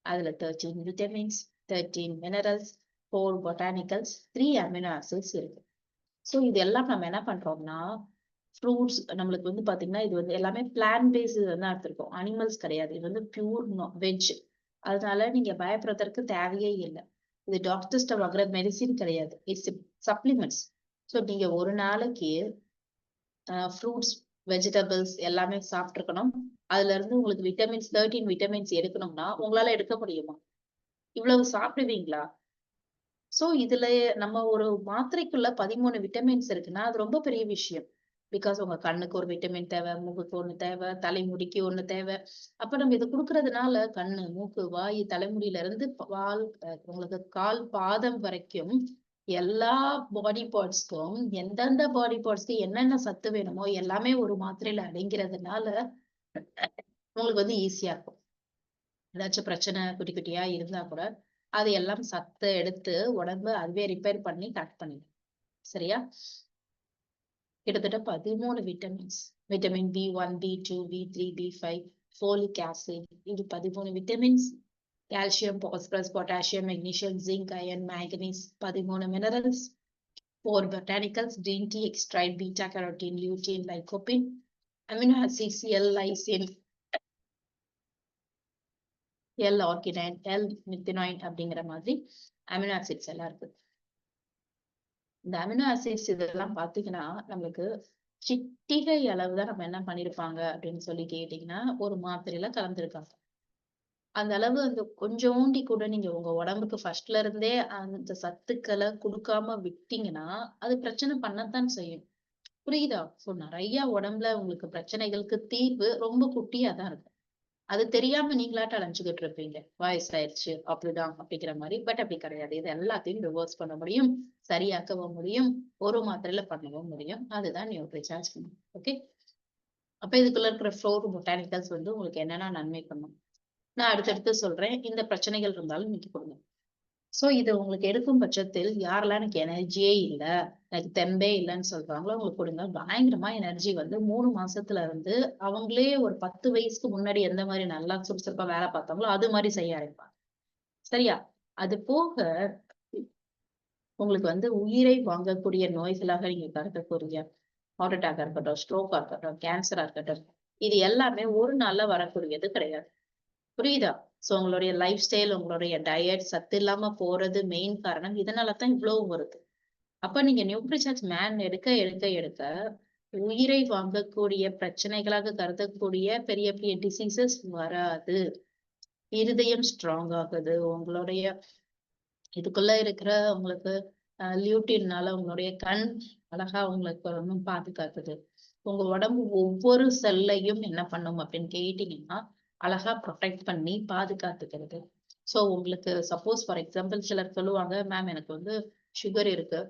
அதுல 13 vitamins, 13 minerals, 4 botanicals, 3 amino acids இருக்கு. சோ இது எல்லாம் நம்ம என்ன பண்றோம்னா, ஃப்ரூட்ஸ் நம்மளுக்கு வந்து பாத்தீங்கன்னா, இது வந்து எல்லாமே பிளான்ட் பேஸ்டு தான் எடுத்திருக்கோம். அனிமல்ஸ் கிடையாது. இது வந்து பியூர் வெஜ். அதனால நீங்க பயப்படுறதற்கு தேவையே இல்ல. இது டாக்டர்ஸ்ட்ட வாங்குற மெடிசின் கிடையாது. It's supplements. சோ நீங்க ஒரு நாளைக்கு ஃப்ரூட்ஸ், வெஜிடபிள்ஸ் எல்லாமே சாப்பிட்டுருக்கணும். அதுல இருந்து உங்களுக்கு விட்டமின்ஸ் 13 விட்டமின்ஸ் எடுக்கணும்னா, உங்களால எடுக்க முடியுமா? இவ்வளவு சாப்பிடுவீங்களா? சோ இதுல நம்ம ஒரு மாத்திரைக்குள்ள 13 விட்டமின்ஸ் இருக்குன்னா, அது ரொம்ப பெரிய விஷயம். பிகாஸ் உங்க கண்ணுக்கு ஒரு விட்டமின் தேவை, மூக்குக்கு ஒண்ணு தேவை, தலைமுடிக்கு ஒண்ணு தேவை. அப்ப நம்ம இத குடுக்கறதுனால கண்ணு, மூக்கு, வாய், தலைமுடியில இருந்து உங்களுக்கு கால் பாதம் வரைக்கும் எல்லா பாடி பார்ட்ஸ்க்கும் எந்தெந்த பாடி பார்ட்ஸ்க்கு என்னென்ன சத்து வேணுமோ எல்லாமே ஒரு மாத்திரையில அடங்கிறதுனால உங்களுக்கு வந்து ஈஸியா இருக்கும். ஏதாச்சும் பிரச்சனை குட்டி குட்டியா இருந்தா கூட அது எல்லாம் சத்தை எடுத்து உடம்பு அதுவே ரிப்பேர் பண்ணி கட் பண்ணிடும். சரியா? கிட்டத்தட்ட 13 vitamins, vitamin B1, B2, B3, B5, folic acid, இது 13 vitamins, calcium, phosphorus, potassium, magnesium, zinc, iron, manganese, 13 minerals, 4 botanicals, green tea extract, beta carotene, lutein, lycopene, amino acids, L-lysine, L-arginine, L-methionine அப்படிங்கிற மாதிரி அமினோ ஆசிட்ஸ் எல்லாம் இருக்கு. இந்த அமினோ ஆசிட்ஸ் இதெல்லாம் பாத்தீங்கன்னா நம்மளுக்கு சிட்டிகை அளவு தான் நம்ம என்ன பண்ணிருப்பாங்க அப்படின்னு சொல்லி கேட்டீங்கன்னா ஒரு மாத்திரையில கலந்துருக்காங்க. அந்த அளவு அந்த கொஞ்சோண்டி கூட நீங்க உங்க உடம்புக்கு ஃபர்ஸ்ட்ல இருந்தே அந்த சத்துக்களை கொடுக்காம விட்டீங்கன்னா அது பிரச்சனை பண்ணத்தான் செய்யும். புரியுதா? சோ நிறைய உடம்புல உங்களுக்கு பிரச்சனைகளுக்கு தீர்வு ரொம்ப குட்டியா தான் இருக்கும். அது தெரியாம நீங்களாட்ட அலைஞ்சுகிட்டு இருப்பீங்க. வயசாயிருச்சு அப்படிதான் அப்படிங்கிற மாதிரி. பட் அப்படி கிடையாது. இது எல்லாத்தையும் ரிவர்ஸ் பண்ண முடியும், சரியாக்கவும் முடியும், ஒரு மாத்திரையில பண்ணவும் முடியும். அதுதான் நியூட்ரிசார்ஜ். ஓகே. அப்ப இதுக்குள்ள இருக்கிற 4 பொட்டானிக்கல்ஸ் வந்து உங்களுக்கு என்னென்ன நன்மை பண்ணும் நான் அடுத்தடுத்து சொல்றேன். இந்த பிரச்சனைகள் இருந்தாலும் இன்னைக்கு கொடுங்க. சோ இது உங்களுக்கு எடுக்கும் பட்சத்தில் யாரெல்லாம் எனக்கு எனர்ஜியே இல்ல, எனக்கு தெம்பே இல்லைன்னு சொல்றாங்களோ உங்களுக்கு கொடுங்க. பயங்கரமா எனர்ஜி வந்து 3 மாசத்துல இருந்து அவங்களே ஒரு 10 வயசுக்கு முன்னாடி எந்த மாதிரி நல்லா சுறுசுறுப்பா வேலை பார்த்தாங்களோ அது மாதிரி செய்ய ஆரம்பிப்பாங்க. சரியா? அது போக உங்களுக்கு வந்து உயிரை வாங்கக்கூடிய நோய்களாக நீங்க கருதக்கூடிய ஹார்ட் அட்டாக்கா இருக்கட்டும், ஸ்ட்ரோக்கா இருக்கட்டும், கேன்சரா இருக்கட்டும், இது எல்லாமே ஒரு நாள்ல வரக்கூடியது கிடையாது. புரியுதா? சோ உங்களுடைய லைஃப் ஸ்டைல், உங்களுடைய டயட் சத்து இல்லாம போறது மெயின் காரணம். இதனாலதான் இவ்வளவு வருது. அப்ப நீங்க நியூட்ரிசார்ஜ் மேன் எடுக்க எடுக்க எடுக்க உயிரை வாங்கக்கூடிய பிரச்சனைகளாக கருதக்கூடிய பெரிய பெரிய டிசீசஸ் வராது. இருதயம் ஸ்ட்ராங் ஆகுது. உங்களுடைய இதுக்குள்ள இருக்கிற உங்களுக்கு லியூட்டின்னால உங்களுடைய கண் அழகா உங்களுக்கு வந்து பாதுகாக்குது. உங்க உடம்பு ஒவ்வொரு செல்லையும் என்ன பண்ணும் அப்படின்னு கேட்டீங்கன்னா அழகா ப்ரொடெக்ட் பண்ணி பாதுகாத்துக்கிறது. சோ உங்களுக்கு சப்போஸ் ஃபார் எக்ஸாம்பிள் சிலர் சொல்லுவாங்க, மேம் எனக்கு வந்து சுகர் இருக்கு.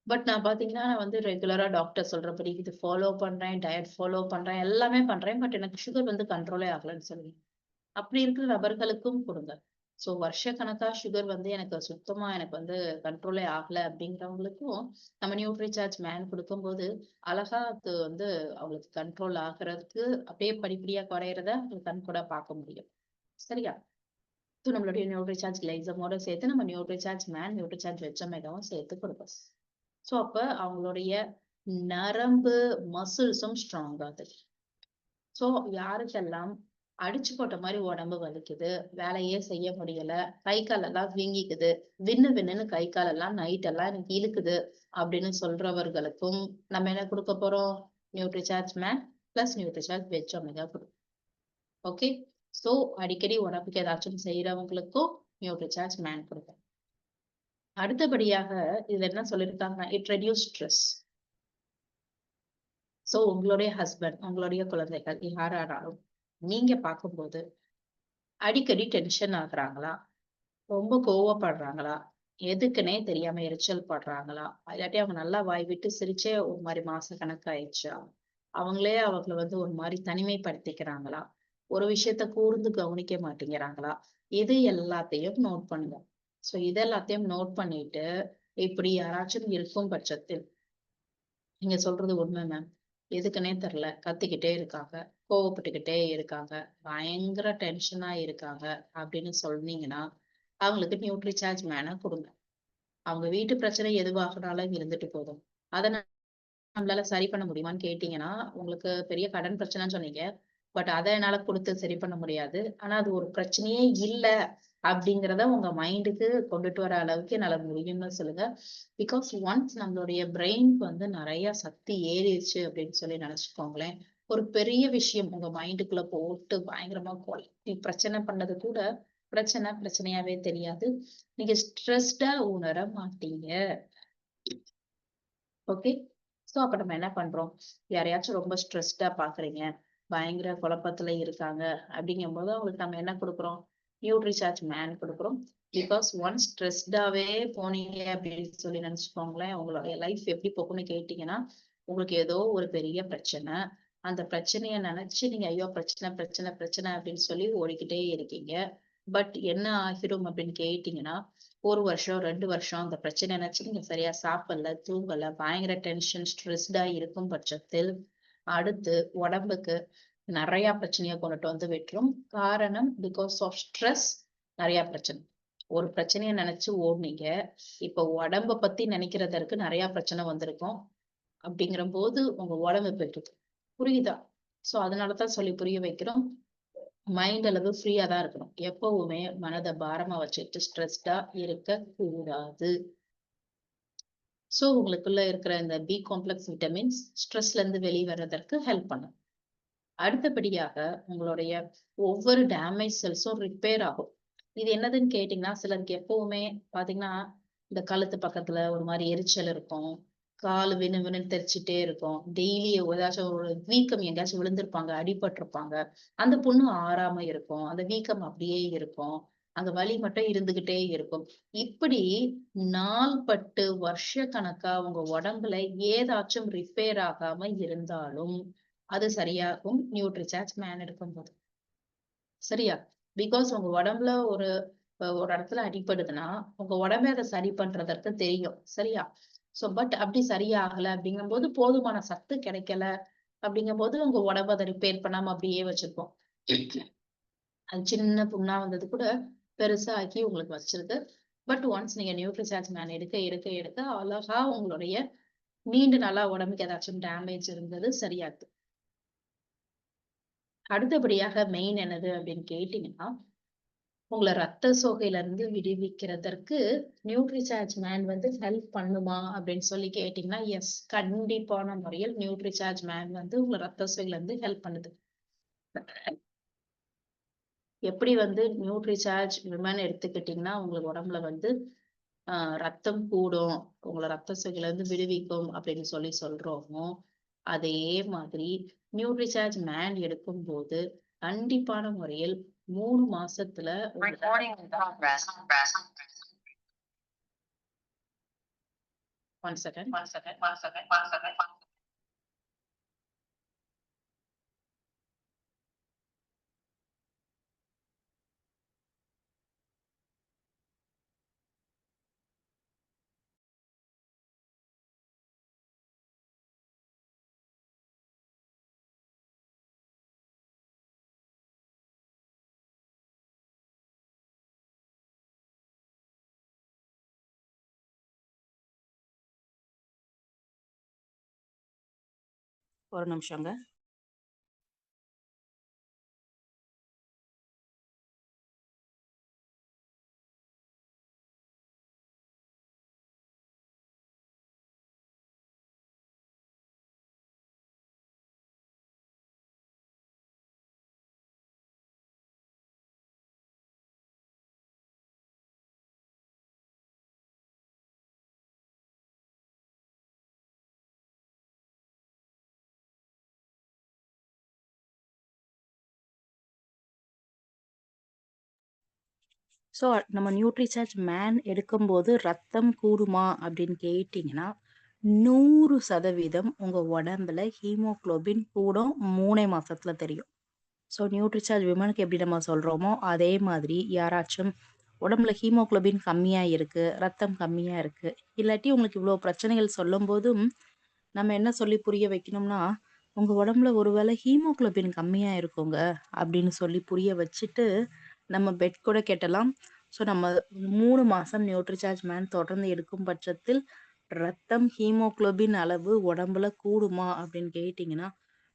பட் நான் பாத்தீங்கன்னா நான் வந்து ரெகுலரா டாக்டர் சொல்றபடி இது ஃபாலோ பண்றேன், டயட் ஃபாலோ பண்றேன், எல்லாமே பண்றேன். பட் எனக்கு சுகர் வந்து கண்ட்ரோலே ஆகலன்னு சொல்லி. அப்படி இருக்கிற நபர்களுக்கும் கொடுங்க. சோ வருஷக்கணக்கா சுகர் வந்து எனக்கு சுத்தமா எனக்கு வந்து கண்ட்ரோலே ஆகல அப்படிங்கிறவங்களுக்கும் நம்ம நியூட்ரிசார்ஜ் மேன் கொடுக்கும்போது அழகா அது வந்து அவங்களுக்கு கண்ட்ரோல் ஆகுறதுக்கு அப்படியே படிப்படியா குறையறத கண் கூட பார்க்க முடியும். சரியா? ஸோ நம்மளுடைய நியூட்ரிசார்ஜ் கிளைசமோட சேர்த்து நம்ம நியூட்ரிசார்ஜ் மேன், நியூட்ரிசார்ஜ் வெச்சமேகாவும் சேர்த்து கொடுப்போம். சோ அப்ப அவங்களுடைய நரம்பு மசில்ஸும் ஸ்ட்ராங் ஆகுது. சோ யாருக்கெல்லாம் அடிச்சு போட்ட மாதிரி உடம்பு வலிக்குது, வேலையே செய்ய முடியல, கை கால் எல்லாம் வீங்கிக்குது, வின்னு வின்னுன்னு கை கால் எல்லாம் நைட் எல்லாம் எனக்கு இழுக்குது அப்படின்னு சொல்றவர்களுக்கும் நம்ம என்ன கொடுக்க போறோம்? Nutricharge man plus Nutricharge veg omega கொடுக்கும். ஓகே. சோ அடிக்கடி உடம்புக்கு ஏதாச்சும் செய்யறவங்களுக்கும் நியூட்ரிசார்ஜ் மேன் கொடுக்கும். அடுத்தபடியாக இதுல என்ன சொல்லியிருக்காங்கன்னா இட் ரெடியூஸ் ஸ்ட்ரெஸ். சோ உங்களுடைய ஹஸ்பண்ட், உங்களுடைய குழந்தைகள் யாரானாலும் நீங்க பார்க்கும்போது அடிக்கடி டென்ஷன் ஆகுறாங்களா, ரொம்ப கோவப்படுறாங்களா, எதுக்குன்னே தெரியாம எரிச்சல் படுறாங்களா, இல்லாட்டி அவங்க நல்லா வாய் விட்டு சிரிச்சே ஒரு மாதிரி மாச கணக்காயிடுச்சா, அவங்களே அவங்கள வந்து ஒரு மாதிரி தனிமைப்படுத்திக்கிறாங்களா, ஒரு விஷயத்த கூர்ந்து கவனிக்க மாட்டேங்கிறாங்களா, இது எல்லாத்தையும் நோட் பண்ணுங்க. சோ இது எல்லாத்தையும் நோட் பண்ணிட்டு இப்படி யாராச்சும் இருக்கும் பட்சத்தில் நீங்க சொல்றது உண்மை மேம், எதுக்குன்னே தெரியல, கத்திக்கிட்டே இருக்காங்க, கோவப்பட்டுக்கிட்டே இருக்காங்க, பயங்கர டென்ஷனா இருக்காங்க அப்படின்னு சொன்னீங்கன்னா அவங்களுக்கு நியூட்ரிசார்ஜ் மேன கொடுங்க. அவங்க வீட்டு பிரச்சனை எதுவாகனாலும் இருந்துட்டு போதும். அதை நம்மளால சரி பண்ண முடியுமான்னு கேட்டீங்கன்னா உங்களுக்கு பெரிய கடன் பிரச்சனைன்னு சொன்னீங்க. பட் அதை என்னால கொடுத்து சரி பண்ண முடியாது. ஆனா அது ஒரு பிரச்சனையே இல்ல அப்படிங்கிறத உங்க மைண்டுக்கு கொண்டுட்டு வர அளவுக்கு என்னால முடியும்னு சொல்லுங்க. பிகாஸ் ஒன்ஸ் நம்மளுடைய பிரெயினுக்கு வந்து நிறைய சக்தி ஏறிடுச்சு அப்படின்னு சொல்லி நினைச்சுக்கோங்களேன், ஒரு பெரிய விஷயம் உங்க மைண்டுக்குள்ள போட்டு பயங்கரமா குழப்பி பிரச்சனை பண்ணது கூட பிரச்சனையாவே தெரியாது. நீங்க ஸ்ட்ரெஸ்டா உணர மாட்டீங்க. ஓகே. சோ அப்ப நம்ம என்ன பண்றோம்? யாரையாச்சும் ரொம்ப ஸ்ட்ரெஸ்டா பாக்குறீங்க, பயங்கர குழப்பத்துல இருக்காங்க அப்படிங்கும்போது அவங்களுக்கு நம்ம என்ன கொடுக்குறோம்? நியூட்ரிசார்ஜ் மேன் கொடுக்குறோம். பிகாஸ் ஒன்ஸ் ஸ்ட்ரெஸ்டாவே போனீங்க அப்படின்னு சொல்லி நினைச்சுக்கோங்களேன், உங்களுடைய லைஃப் எப்படி போகும்னு கேட்டீங்கன்னா உங்களுக்கு ஏதோ ஒரு பெரிய பிரச்சனை, அந்த பிரச்சனைய நினைச்சு நீங்க ஐயோ பிரச்சனை பிரச்சனை பிரச்சனை அப்படின்னு சொல்லி ஓடிக்கிட்டே இருக்கீங்க. பட் என்ன ஆகிரும் அப்படின்னு கேட்டீங்கன்னா, 1 வருஷம், 2 வருஷம் அந்த பிரச்சனை என்னாச்சு, நீங்க சரியா சாப்பிடல, தூங்கல, பயங்கர டென்ஷன், ஸ்ட்ரெஸ்டா இருக்கும் பட்சத்தில், அடுத்து உடம்புக்கு நெறைய பிரச்சனைய கொண்டுட்டு வந்து விட்டுரும். காரணம் பிகாஸ் ஆஃப் ஸ்ட்ரெஸ் நெறைய பிரச்சனை. ஒரு பிரச்சனைய நெனச்சு ஓடுனீங்க. இப்ப உடம்ப பத்தி நெனைக்கிறதற்கு நெறைய பிரச்சனை வந்திருக்கும். அப்படிங்கிறபோது உங்க உடம்பு போயிடுது. புரியுதா? சோ அதனால தான் சொல்லி புரிய வைக்கிறோம். மைண்ட் அளவு ஃப்ரீயா தான் இருக்கணும். எப்பவுமே மனத பாரமா வச்சுட்டு ஸ்ட்ரெஸ்டா இருக்கக்கூடாது. சோ உங்களுக்குள்ள இருக்கிற இந்த பி காம்ப்ளெக்ஸ் விட்டமின்ஸ் ஸ்ட்ரெஸ்ல இருந்து வெளிய வர்றதற்கு ஹெல்ப் பண்ணும். அடுத்தபடியாக உங்களுடைய ஒவ்வொரு டேமேஜ் செல்ஸும் ரிப்பேர் ஆகும். இது என்னதுன்னு கேட்டீங்கன்னா, சிலருக்கு எப்பவுமே பாத்தீங்கன்னா, இந்த கழுத்து பக்கத்துல ஒரு மாரி எரிச்சல் இருக்கும். கால் வினு வினுன்னு தெரிச்சுட்டே இருக்கும். டெய்லி ஏதாச்சும் ஒரு வீக்கம் எங்கேயாச்சும் விழுந்திருப்பாங்க, அடிபட்டிருப்பாங்க. அந்த புண்ணு ஆறாம இருக்கும். அந்த வீக்கம் அப்படியே இருக்கும். அங்க வலி மட்டும் இருந்துகிட்டே இருக்கும். இப்படி நாள்பட்டு வருஷ கணக்கா உங்க உடம்புல ஏதாச்சும் ரிப்பேர் ஆகாம இருந்தாலும், அது சரியாகும் நியூட்ரிசார்ஜ் மேன் எடுக்கும்போது. சரியா? பிகாஸ் உங்க உடம்புல ஒரு இடத்துல அடிபடுதுன்னா, உங்க உடம்பே அத சரி பண்றதற்கு தெரியும். சரியா? பட் அப்படி சரியாகல அப்படிங்கும்போது, போதுமான சத்து கிடைக்கல அப்படிங்கும்போது, உங்க உடம்பு அத ரிப்பேர் பண்ணாம அப்படியே வச்சிருக்கும். அது சின்ன புண்ணா வந்தது கூட பெருசாக்கி உங்களுக்கு வச்சிருக்கு. பட் ஒன்ஸ் நீங்க நியூட்ரிசார்ஜ் மேன் எடுக்க அழகா உங்களுடைய நீண்ட நாளா உடம்புக்கு ஏதாச்சும் டேமேஜ் இருந்தது சரியாகுது. அடுத்தபடியாக மெயின் என்னது அப்படின்னு கேட்டீங்கன்னா, உங்கள ரத்த சோகையில இருந்து விடுவிக்கிறதற்கு நியூட்ரிசார்ஜ் மேன் வந்து ஹெல்ப் பண்ணுமா அப்படின்னு சொல்லி கேட்டீங்கன்னா, எஸ் கண்டிப்பான முறையில் நியூட்ரிசார்ஜ் மேன் வந்து உங்கள ரத்த சோகையில இருந்து ஹெல்ப் பண்ணுது. எப்படி வந்து நியூட்ரிசார்ஜ் விமன் எடுத்துக்கிட்டீங்கன்னா, உங்களுக்கு உடம்புல வந்து ரத்தம் கூடும், உங்கள ரத்த சோகையில இருந்து விடுவிக்கும் அப்படின்னு சொல்லி சொல்றோமோ, அதே மாதிரி நியூட்ரிசார்ஜ் மேன் எடுக்கும்போது கண்டிப்பான முறையில் 3 மாசத்துல Recording in progress. 1 செகண்ட். ஒரு நிமிஷங்க. ஸோ நம்ம நியூட்ரிசார்ஜ் மேன் எடுக்கும்போது ரத்தம் கூடுமா அப்படின்னு கேட்டிங்கன்னா, 100% உங்க உடம்புல ஹீமோகுளோபின் கூடும் 3 மாசத்துல தெரியும். ஸோ நியூட்ரிசார்ஜ் விமனுக்கு எப்படி நம்ம சொல்றோமோ, அதே மாதிரி யாராச்சும் உடம்புல ஹீமோகுளோபின் கம்மியா இருக்கு, ரத்தம் கம்மியா இருக்கு, இல்லாட்டி உங்களுக்கு இவ்வளோ பிரச்சனைகள் சொல்லும்போதும், நம்ம என்ன சொல்லி புரிய வைக்கணும்னா, உங்க உடம்புல ஒருவேளை ஹீமோகுளோபின் கம்மியா இருக்குங்க அப்படின்னு சொல்லி புரிய வச்சுட்டு, நம்ம பெட் கூட கெட்டலாம். ஸோ நம்ம 3 மாசம் நியூட்ரிசார்ஜ் மேன் தொடர்ந்து எடுக்கும் பட்சத்தில், ரத்தம் ஹீமோகுளோபின் அளவு உடம்புல கூடுமா அப்படின்னு கேட்டீங்கன்னா,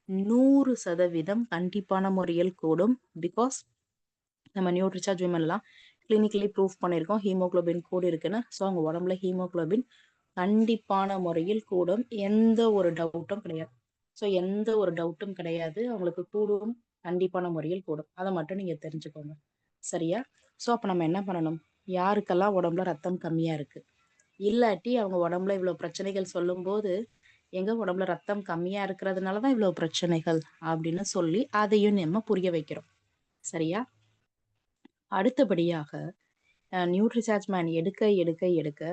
100% கண்டிப்பான முறையில் கூடும். பிகாஸ் நம்ம நியூட்ரிசார்ஜ் விமன்லாம் கிளினிக்கலி ப்ரூஃப் பண்ணியிருக்கோம் ஹீமோகுளோபின் கூடி இருக்குன்னு. ஸோ அவங்க உடம்புல ஹீமோகுளோபின் கண்டிப்பான முறையில் கூடும். எந்த ஒரு டவுட்டும் கிடையாது. ஸோ எந்த ஒரு டவுட்டும் கிடையாது. அவங்களுக்கு கூடும், கண்டிப்பான முறையில் கூடும். அதை மட்டும் நீங்க தெரிஞ்சுக்கோங்க. சரியா? ஸோ அப்ப நம்ம என்ன பண்ணணும்? யாருக்கெல்லாம் உடம்புல ரத்தம் கம்மியா இருக்கு, இல்லாட்டி அவங்க உடம்புல இவ்வளவு பிரச்சனைகள் சொல்லும்போது, எங்க உடம்புல ரத்தம் கம்மியா இருக்கிறதுனாலதான் இவ்வளவு பிரச்சனைகள் அப்படின்னு சொல்லி அதையும் நம்ம புரிய வைக்கிறோம். சரியா? அடுத்தபடியாக நியூட்ரிசார்ஜ் மேன் எடுக்க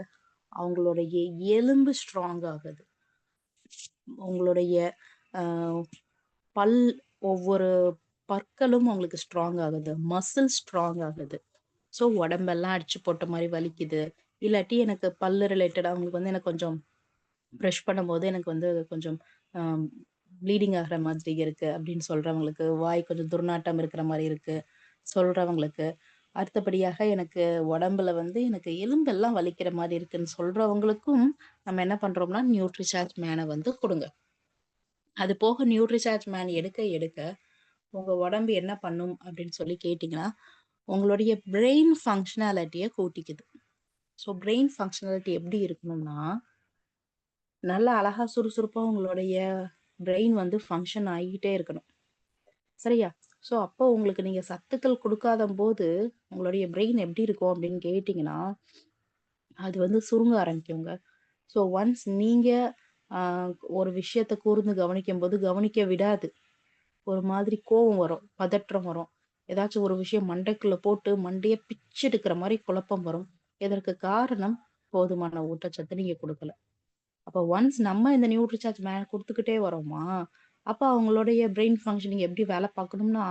அவங்களுடைய எலும்பு ஸ்ட்ராங் ஆகுது. உங்களுடைய பல் ஒவ்வொரு பற்களும் அவங்களுக்கு ஸ்ட்ராங் ஆகுது, மசில் ஸ்ட்ராங் ஆகுது. ஸோ உடம்பெல்லாம் அடிச்சு போட்ட மாதிரி வலிக்குது, இல்லாட்டி எனக்கு பல்லு ரிலேட்டடாக அவங்களுக்கு வந்து எனக்கு கொஞ்சம் ப்ரஷ் பண்ணும்போது எனக்கு வந்து கொஞ்சம் ப்ளீடிங் ஆகிற மாதிரி இருக்கு அப்படின்னு சொல்றவங்களுக்கு, வாய் கொஞ்சம் துர்நாற்றம் இருக்கிற மாதிரி இருக்கு சொல்றவங்களுக்கு, அடுத்தபடியாக எனக்கு உடம்புல வந்து எனக்கு எலும்பெல்லாம் வலிக்கிற மாதிரி இருக்குன்னு சொல்றவங்களுக்கும் நம்ம என்ன பண்றோம்னா நியூட்ரிசார்ஜ் மேனை வந்து கொடுங்க. அது போக நியூட்ரிசார்ஜ் மேன் எடுக்க எடுக்க உங்க உடம்பு என்ன பண்ணும் அப்படின்னு சொல்லி கேட்டிங்கன்னா, உங்களுடைய பிரெயின் ஃபங்க்ஷனாலிட்டியை கூட்டிக்குது. ஸோ பிரெயின் ஃபங்க்ஷனாலிட்டி எப்படி இருக்கணும்னா, நல்லா அழகா சுறுசுறுப்பா உங்களுடைய பிரெயின் வந்து ஃபங்க்ஷன் ஆகிட்டே இருக்கணும். சரியா? ஸோ அப்போ உங்களுக்கு நீங்க சத்துக்கள் கொடுக்காத போது உங்களுடைய பிரெயின் எப்படி இருக்கும் அப்படின்னு கேட்டிங்கன்னா, அது வந்து சுருங்க ஆரம்பிக்குங்க. ஸோ ஒன்ஸ் நீங்க ஒரு விஷயத்த கூர்ந்து கவனிக்கும்போது கவனிக்க விடாது. ஒரு மாதிரி கோவம் வரும், பதற்றம் வரும். ஏதாச்சும் ஒரு விஷயம் மண்டைக்குள்ள போட்டு மண்டைய பிச்சு எடுக்கிற மாதிரி குழப்பம் வரும். இதற்கு காரணம் போதுமான ஊட்டச்சத்து நீங்க கொடுக்கல. அப்போ ஒன்ஸ் நம்ம இந்த நியூட்ரிசார்ஜ் கொடுத்துக்கிட்டே வரோமா, அப்ப அவங்களுடைய பிரெயின் ஃபங்க்ஷனிங் எப்படி வேலை பார்க்கணும்னா,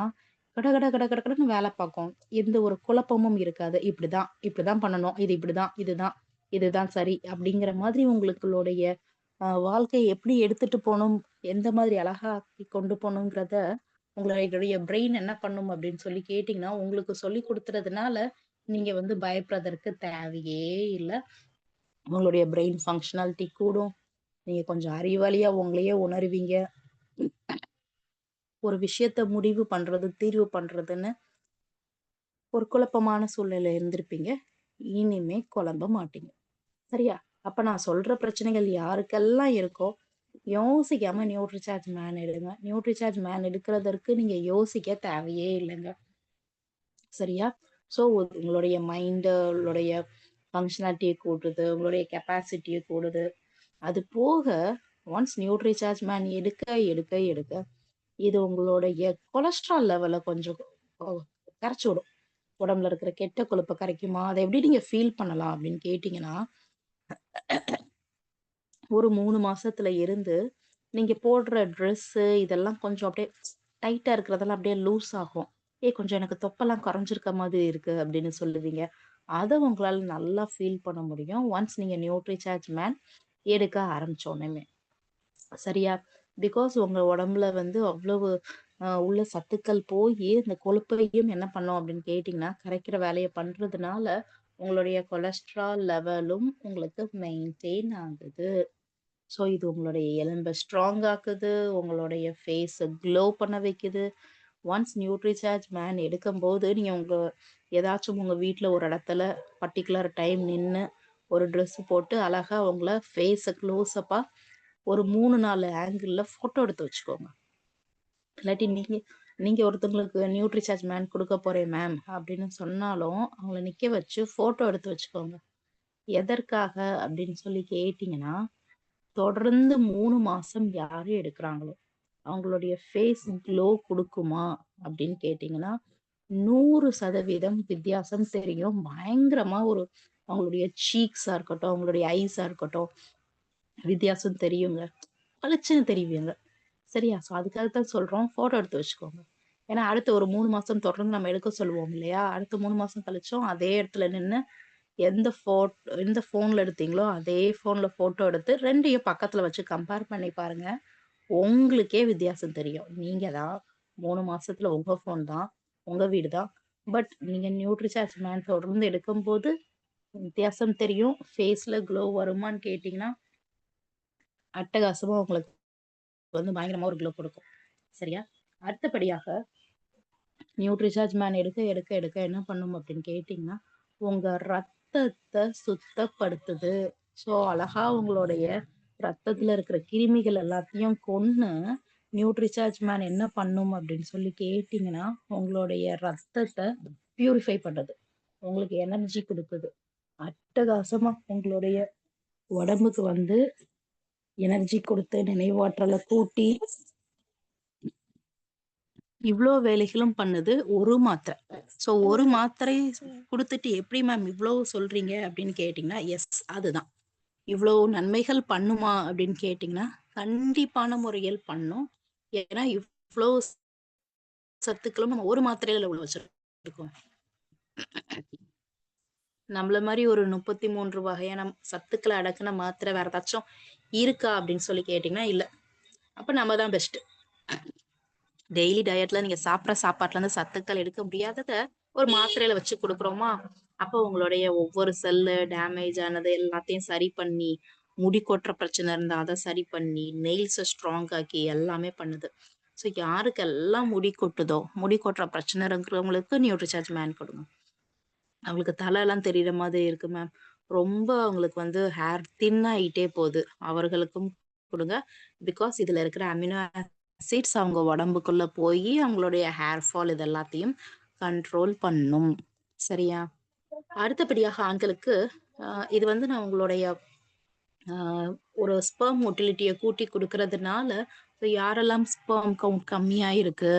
கட கட கட கட கடன்னு வேலை பார்க்கும். எந்த ஒரு குழப்பமும் இருக்காது. இப்படிதான் இப்படிதான் பண்ணணும், இது இப்படிதான், இதுதான் இதுதான் சரி அப்படிங்கிற மாதிரி உங்களுடைய வாழ்க்கையை எப்படி எடுத்துட்டு போகணும், எந்த மாதிரி அழகா கொண்டு போகணுங்கிறத உங்களுடைய பிரெயின் என்ன பண்ணும் அப்படின்னு சொல்லி கேட்டீங்கன்னா, உங்களுக்கு சொல்லி கொடுத்துறதுனால நீங்க வந்து பயப்படுறதற்கு தேவையே இல்லை. உங்களுடைய பிரெயின் ஃபங்க்ஷனாலிட்டி கூடும். நீங்க கொஞ்சம் அறிவாளியா உங்களையே உணருவீங்க. ஒரு விஷயத்த முடிவு பண்றது, தீர்வு பண்றதுன்னு ஒரு குழப்பமான சூழ்நிலை இருந்திருப்பீங்க. இனிமே குழம்ப மாட்டீங்க. சரியா? அப்ப நான் சொல்ற பிரச்சனைகள் யாருக்கெல்லாம் இருக்கோ, யோசிக்காம நியூட்ரிசார்ஜ் மேன் எடுங்க. நியூட்ரிசார்ஜ் மேன் எடுக்கிறதற்கு நீங்க யோசிக்க தேவையே இல்லைங்க. சரியா? ஸோ உங்களுடைய மைண்டோடைய ஃபங்க்ஷனாலிட்டியை கூடுது, உங்களுடைய கெப்பாசிட்டியை கூடுது. அது போக ஒன்ஸ் நியூட்ரிசார்ஜ் மேன் எடுக்க எடுக்க எடுக்க இது உங்களுடைய கொலஸ்ட்ரால் லெவலை கொஞ்சம் கரைச்சி விடும். உடம்புல இருக்கிற கெட்ட கொழுப்பை கரைக்குமா? அதை எப்படி நீங்க ஃபீல் பண்ணலாம் அப்படின்னு கேட்டீங்கன்னா, ஒரு 3 மாசத்துல இருந்து நீங்க போடுற ட்ரெஸ்ஸு இதெல்லாம் கொஞ்சம் அப்படியே டைட்டா இருக்கிறதெல்லாம் அப்படியே லூஸ் ஆகும். கொஞ்சம் எனக்கு தொப்பெல்லாம் குறைஞ்சிருக்க மாதிரி இருக்கு அப்படின்னு சொல்லுவீங்க. அதை உங்களால நல்லா ஃபீல் பண்ண முடியும் ஒன்ஸ் நீங்க நியூட்ரிசார்ஜ் மேன் எடுக்க ஆரம்பிச்சோன்னே. சரியா? பிகாஸ் உங்க உடம்புல வந்து அவ்வளவு உள்ள சத்துக்கள் போய் இந்த கொழுப்பையும் என்ன பண்ணும் அப்படின்னு கேட்டீங்கன்னா, கரைக்கிற வேலையை பண்றதுனால உங்களுடைய கொலஸ்ட்ரால் லெவலும் உங்களுக்கு மெயின்டைன் ஆகுது. ஸோ இது உங்களுடைய எலும்பை ஸ்ட்ராங் ஆக்குது, உங்களுடைய ஃபேஸை க்ளோ பண்ண வைக்குது. ஒன்ஸ் நியூட்ரிசார்ஜ் மேன் எடுக்கும்போது நீங்க ஏதாச்சும் உங்க வீட்ல ஒரு இடத்துல பர்டிகுலர் டைம் நின்று ஒரு ட்ரெஸ் போட்டு அழகா உங்களை ஃபேஸை க்ளோஸ்அப்பா ஒரு 3-4 ஆங்கிள் போட்டோ எடுத்து வச்சுக்கோங்க. இல்லாட்டி நீங்க நீங்க ஒருத்தவங்களுக்கு நியூட்ரிசார்ஜ் மேன் கொடுக்க போறேன் மேம் அப்படின்னு சொன்னாலும் அவங்கள நிக்க வச்சு போட்டோ எடுத்து வச்சுக்கோங்க. எதற்காக அப்படின்னு சொல்லி கேட்டீங்கன்னா, தொடர்ந்து 3 மாசம் யாரு எடுக்கிறாங்களோ அவங்களுடைய ஃபேஸ் க்ளோ கொடுக்குமா அப்படின்னு கேட்டீங்கன்னா 100% வித்தியாசம் தெரியும். பயங்கரமா ஒரு அவங்களுடைய சீக்ஸா இருக்கட்டும், அவங்களுடைய ஐஸா இருக்கட்டும், வித்தியாசம் தெரியுங்க. பளிச்சுன்னு தெரியுங்க. சரியா? ஸோ அதுக்காகத்தான் சொல்றோம், போட்டோ எடுத்து வச்சுக்கோங்க. ஏன்னா அடுத்த ஒரு 3 மாசம் தொடர்ந்து நம்ம எடுக்க சொல்லுவோம் இல்லையா? அடுத்த 3 மாசம் கழிச்சும் அதே இடத்துல நின்று எந்த போன்ல எடுத்தீங்களோ அதே போன்ல போட்டோ எடுத்து 2யும் பக்கத்துல வச்சு கம்பேர் பண்ணி பாருங்க. உங்களுக்கே வித்தியாசம் தெரியும். நீங்க தான் 3 மாசத்துல உங்க போன் தான், உங்க வீடு தான். பட் நீங்க நியூட்ரிசார்ஜ் மேன் தொடர்ந்து எடுக்கும்போது வித்தியாசம் தெரியும். ஃபேஸ்ல க்ளோ வருமான்னு கேட்டீங்கன்னா, அட்டகாசமா உங்களுக்கு வந்து பயங்கரமா ஒரு க்ளோ கொடுக்கும். சரியா? அடுத்தபடியாக நியூட்ரிசார்ஜ் மேன் எடுக்க எடுக்க எடுக்க என்ன பண்ணும் அப்படின்னு கேட்டீங்கன்னா, உங்க ரத்தத்தை சுத்தப்படுத்துது. ஸோ அழகா உங்களுடைய ரத்தத்துல இருக்கிற கிருமிகள் எல்லாத்தையும் கொன்னு நியூட்ரிசார்ஜ் மேன் என்ன பண்ணும் அப்படின்னு சொல்லி கேட்டீங்கன்னா, உங்களுடைய ரத்தத்தை பியூரிஃபை பண்ணுது, உங்களுக்கு எனர்ஜி கொடுக்குது. அட்டகாசமா உங்களுடைய உடம்புக்கு வந்து எனர்ஜி கொடுத்து நினைவாற்றலை கூட்டி இவ்வளோ வேலைகளும் பண்ணுது ஒரு மாத்திரை. ஸோ ஒரு மாத்திரை கொடுத்துட்டு எப்படி மேம் இவ்வளோ சொல்றீங்க அப்படின்னு கேட்டிங்கன்னா, எஸ் அதுதான். இவ்வளோ நன்மைகள் பண்ணுமா அப்படின்னு கேட்டிங்கன்னா, கண்டிப்பான முறையில் பண்ணும். ஏன்னா இவ்வளோ சத்துக்களும் நம்ம ஒரு மாத்திரையில உள்ள வச்சிருக்கோம். நம்மள மாதிரி ஒரு 33 வகையான சத்துக்களை அடக்குன மாத்திரை வேற ஏதாச்சும் இருக்கா அப்படின்னு சொல்லி கேட்டீங்கன்னா இல்ல. அப்ப நம்ம தான் பெஸ்ட். டெய்லி டயட்ல நீங்க சாப்பிட்ற சாப்பாட்டுல இருந்து சத்துக்கள் எடுக்க முடியாதத ஒரு மாத்திரையில வச்சு கொடுக்குறோமா, அப்போ உங்களுடைய ஒவ்வொரு செல்லு டேமேஜ் ஆனது எல்லாத்தையும் சரி பண்ணி, முடி கொட்டுற பிரச்சனை இருந்தா அதை சரி பண்ணி, நெயில்ஸை ஸ்ட்ராங் ஆக்கி எல்லாமே பண்ணுது. ஸோ யாருக்கெல்லாம் முடி கொட்டுதோ, முடி கொட்டுற பிரச்சனை இருக்கிறவங்களுக்கு நியூட்ரிசார்ஜ் மேன் கொடுங்க. அவங்களுக்கு தலை எல்லாம் தெரியுற மாதிரி இருக்கு மேம், ரொம்ப அவங்களுக்கு வந்து ஹேர் தின் ஆயிட்டே போகுது, அவர்களுக்கும் கொடுங்க. பிகாஸ் இதுல இருக்கிற அமினோ ஆசிட்ஸ் அவங்க உடம்புக்குள்ள போய் அவங்களுடைய ஹேர் ஃபால் இது எல்லாத்தையும் கண்ட்ரோல் பண்ணும். சரியா? அடுத்தபடியாக ஆண்களுக்கு இது வந்து நான் உங்களுடைய ஒரு ஸ்பெர்ம் மொட்டிலிட்டியை கூட்டி கொடுக்கறதுனால யாரெல்லாம் ஸ்பெர்ம் கவுண்ட் கம்மியா இருக்கு,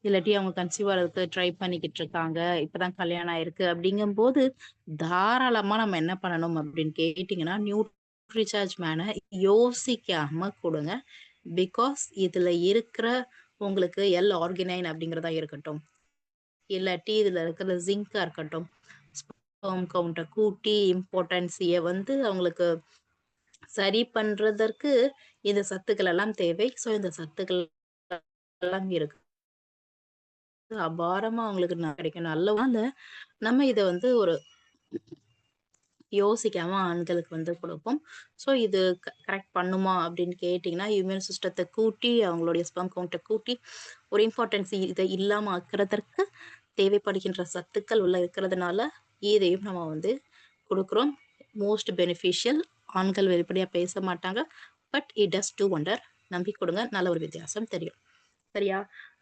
இல்லாட்டி அவங்க கன்சீவ் ஆகிறதுக்கு ட்ரை பண்ணிக்கிட்டு இருக்காங்க, இப்பதான் கல்யாணம் ஆயிருக்கு அப்படிங்கும்போது தாராளமா நம்ம என்ன பண்ணணும் அப்படின்னு கேட்டீங்கன்னா நியூட்ரிசார்ஜ் மேனை யோசிக்காம கொடுங்க. பிகாஸ் இதுல இருக்கிற உங்களுக்கு எல் ஆர்கினைன் அப்படிங்கிறதா இருக்கட்டும், இல்லாட்டி இதுல இருக்கிற ஜிங்கா இருக்கட்டும், ஸ்பெர்ம் கவுண்டை கூட்டி இம்பார்ட்டன்ஸிய வந்து அவங்களுக்கு சரி பண்றதற்கு இந்த சத்துக்கள் எல்லாம் தேவை. ஸோ இந்த சத்துக்கள் எல்லாம் இருக்கு, அபாரமா அவங்களுக்கு கிடைக்கும். நல்ல நம்ம இதை வந்து ஒரு யோசிக்காம ஆண்களுக்கு வந்து கொடுப்போம். ஸோ இது கரெக்ட் பண்ணுமா அப்படின்னு கேட்டிங்கன்னா இம்யூன் சிஸ்டத்தை கூட்டி அவங்களுடைய ஸ்பெர்ம் கவுண்டை கூட்டி ஒரு இம்பார்ட்டன்ஸ் இதை இல்லாம ஆக்குறதற்கு தேவைப்படுகின்ற சத்துக்கள் உள்ள இருக்கிறதுனால இதையும் நம்ம வந்து கொடுக்குறோம். Most beneficial. ஆண்கள் வெளிப்படையா பேச மாட்டாங்க, but it does do wonder. நம்பி கொடுங்க, நல்ல ஒரு வித்தியாசம் தெரியும். சரியா?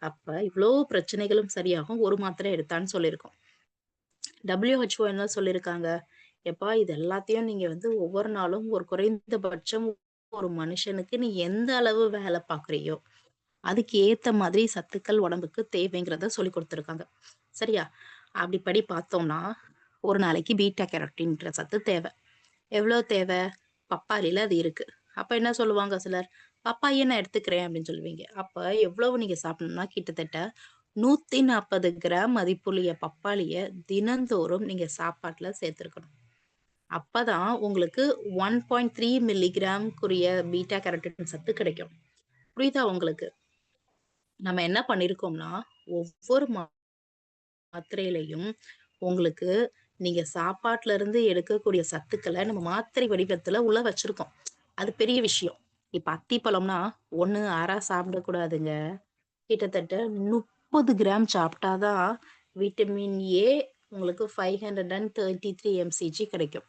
அப்ப இவ்வளோ பிரச்சனைகளும் சரியாகும் ஒரு மாத்திரை எடுத்தான்னு சொல்லியிருக்கோம். WHO என்ன சொல்லியிருக்காங்க, எப்பா இது எல்லாத்தையும் நீங்க வந்து ஒவ்வொரு நாளும் ஒரு குறைந்தபட்சம் ஒரு மனுஷனுக்கு நீ எந்த அளவு வேலை பார்க்குறியோ அதுக்கு ஏத்த மாதிரி சத்துக்கள் உடம்புக்கு தேவைங்கிறத சொல்லி கொடுத்துருக்காங்க. சரியா? அப்படிப்படி பார்த்தோம்னா ஒரு நாளைக்கு பீட்டா கேரோட்டின்ற சத்து தேவை. எவ்வளவு தேவை? பப்பாளியில அது இருக்கு. அப்ப என்ன சொல்லுவாங்க சிலர், பப்பாயை நான் எடுத்துக்கிறேன் அப்படின்னு சொல்லுவீங்க. அப்ப எவ்வளவு நீங்க சாப்பிடணும்னா கிட்டத்தட்ட 140 கிராம் மதிப்புள்ள பப்பாளிய தினந்தோறும் நீங்க சாப்பாட்டுல சேர்த்திருக்கணும். அப்பதான் உங்களுக்கு 1.3 மில்லிகிராம்க்குரிய பீட்டா கேரோட்டின் சத்து கிடைக்கும். புரியுதா உங்களுக்கு? நம்ம என்ன பண்ணிருக்கோம்னா ஒவ்வொரு மாத்திரையிலையும் உங்களுக்கு நீங்க சாப்பாட்டுல இருந்து எடுக்கக்கூடிய சத்துக்களை நம்ம மாத்திரை வடிவத்துல உள்ள வச்சிருக்கோம். அது பெரிய விஷயம். இப்ப அத்திப்பழம்னா 1 அரை சாப்பிடக்கூடாதுங்க, கிட்டத்தட்ட 30 கிராம் சாப்பிட்டாதான் விட்டமின் ஏ உங்களுக்கு 533 mcg கிடைக்கும்.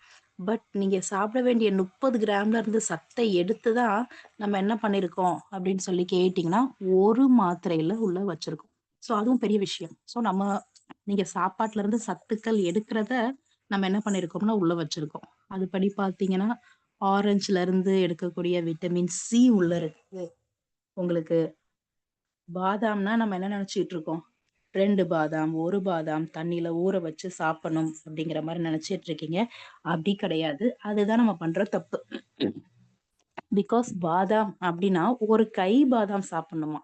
பட் நீங்க சாப்பிட வேண்டிய 30 கிராம்ல இருந்து சத்தை எடுத்துதான் நம்ம என்ன பண்ணிருக்கோம் அப்படின்னு சொல்லி கேட்டீங்கன்னா ஒரு மாத்திரையில உள்ள வச்சிருக்கோம். ஸோ அதுவும் பெரிய விஷயம். ஸோ நீங்க சாப்பாட்டுல இருந்து சத்துக்கள் எடுக்கிறத நம்ம என்ன பண்ணிருக்கோம்னா உள்ள வச்சிருக்கோம். அதுபடி பாத்தீங்கன்னா ஆரஞ்சுல இருந்து எடுக்கக்கூடிய விட்டமின் சி உள்ள இருக்கு. உங்களுக்கு பாதாம்னா நம்ம என்ன நினைச்சிட்டு இருக்கோம், 2 பாதாம் 1 பாதாம் தண்ணியில ஊற வச்சு சாப்பிடணும் அப்படிங்கிற மாதிரி நினைச்சிட்டு இருக்கீங்க. அப்படி கிடையாது, அதுதான் நம்ம பண்ற தப்பு. பிகாஸ் பாதாம் அப்படின்னா ஒரு கை பாதாம் சாப்பிடணுமா,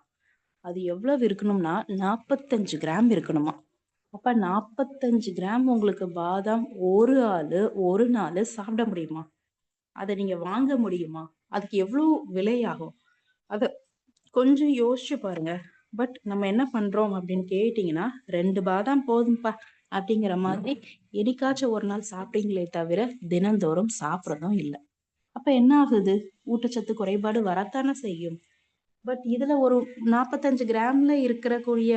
அது எவ்வளவு இருக்கணும்னா 45 கிராம் இருக்கணுமா. அப்ப 45 கிராம் உங்களுக்கு பாதாம் ஒரு ஆளு ஒரு நாள் சாப்பிட முடியுமா? அதை நீங்க வாங்க முடியுமா? அதுக்கு எவ்வளவு விலையாகும்? அத கொஞ்சம் யோசிச்சு பாருங்க. பட் நம்ம என்ன பண்றோம் அப்படின்னு கேட்டீங்கன்னா 2 பாதாம் போதும்பா அப்படிங்கிற மாதிரி என்னைக்காச்சும் ஒரு நாள் சாப்பிட்டீங்களே தவிர தினந்தோறும் சாப்பிடறதும் இல்லை. அப்ப என்ன ஆகுது? ஊட்டச்சத்து குறைபாடு வரத்தானே செய்யும். பட் இதுல ஒரு 45 கிராம்ல இருக்கக்கூடிய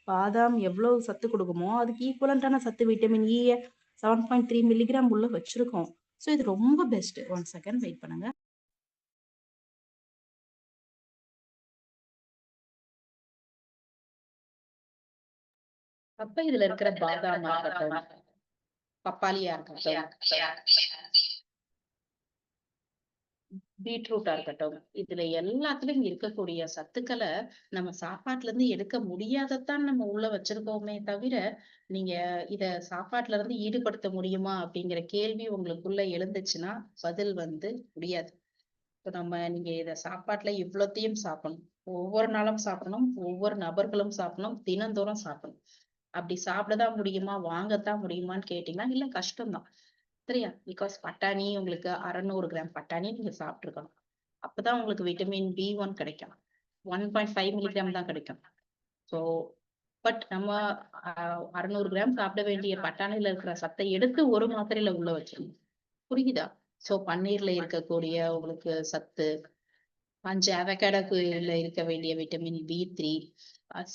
பாதாம் எவ்வளவு சத்து கொடுக்குமோ அதுக்கு ஈக்குவலண்டான சத்து விட்டமின் இ 7.3 மில்லிகிராம் உள்ள வச்சிருக்கோம். ஸோ இது ரொம்ப பெஸ்ட். 1 செகண்ட் வெயிட் பண்ணுங்க. அப்ப இதுல இருக்கிற பாதாமா இருக்கட்டும், பப்பாளியா இருக்கட்டும், பீட்ரூட்டா இருக்கட்டும், இதுல எல்லாத்துலயும் இருக்கக்கூடிய சத்துக்களை நம்ம சாப்பாட்டுல இருந்து எடுக்க முடியாதத்தான் நம்ம உள்ள வச்சிருக்கோமே தவிர, நீங்க இத சாப்பாட்டுல இருந்து ஈடுபடுத்த முடியுமா அப்படிங்கிற கேள்வி உங்களுக்குள்ள எழுந்துச்சுன்னா பதில் வந்து முடியாது. இப்ப நீங்க இத சாப்பாட்டுல இவ்வளத்தையும் சாப்பிடணும், ஒவ்வொரு நாளும் சாப்பிடணும், ஒவ்வொரு நபர்களும் சாப்பிடணும், தினந்தோறும் சாப்பிடணும். அப்படி சாப்பிடதான் முடியுமா, வாங்கத்தான் முடியுமான்னு கேட்டீங்கன்னா இல்ல, கஷ்டம்தான். சரியா? பிகாஸ் பட்டாணி உங்களுக்கு 600 கிராம் பட்டாணி நீங்க சாப்பிட்டுருக்கணும். அப்பதான் உங்களுக்கு விட்டமின் B1 கிடைக்கும். 1.5 மில்லிகிராம் தான் கிடைக்கும். ஸோ பட் நம்ம 600 கிராம் சாப்பிட வேண்டிய பட்டாணியில இருக்கிற சத்தை எடுத்து ஒரு மாத்திரையில உள்ள வச்சிருக்கோம். புரியுதா? ஸோ பன்னீர்ல இருக்கக்கூடிய உங்களுக்கு சத்து, 5 அவகேடோல இருக்க வேண்டிய விட்டமின் B3,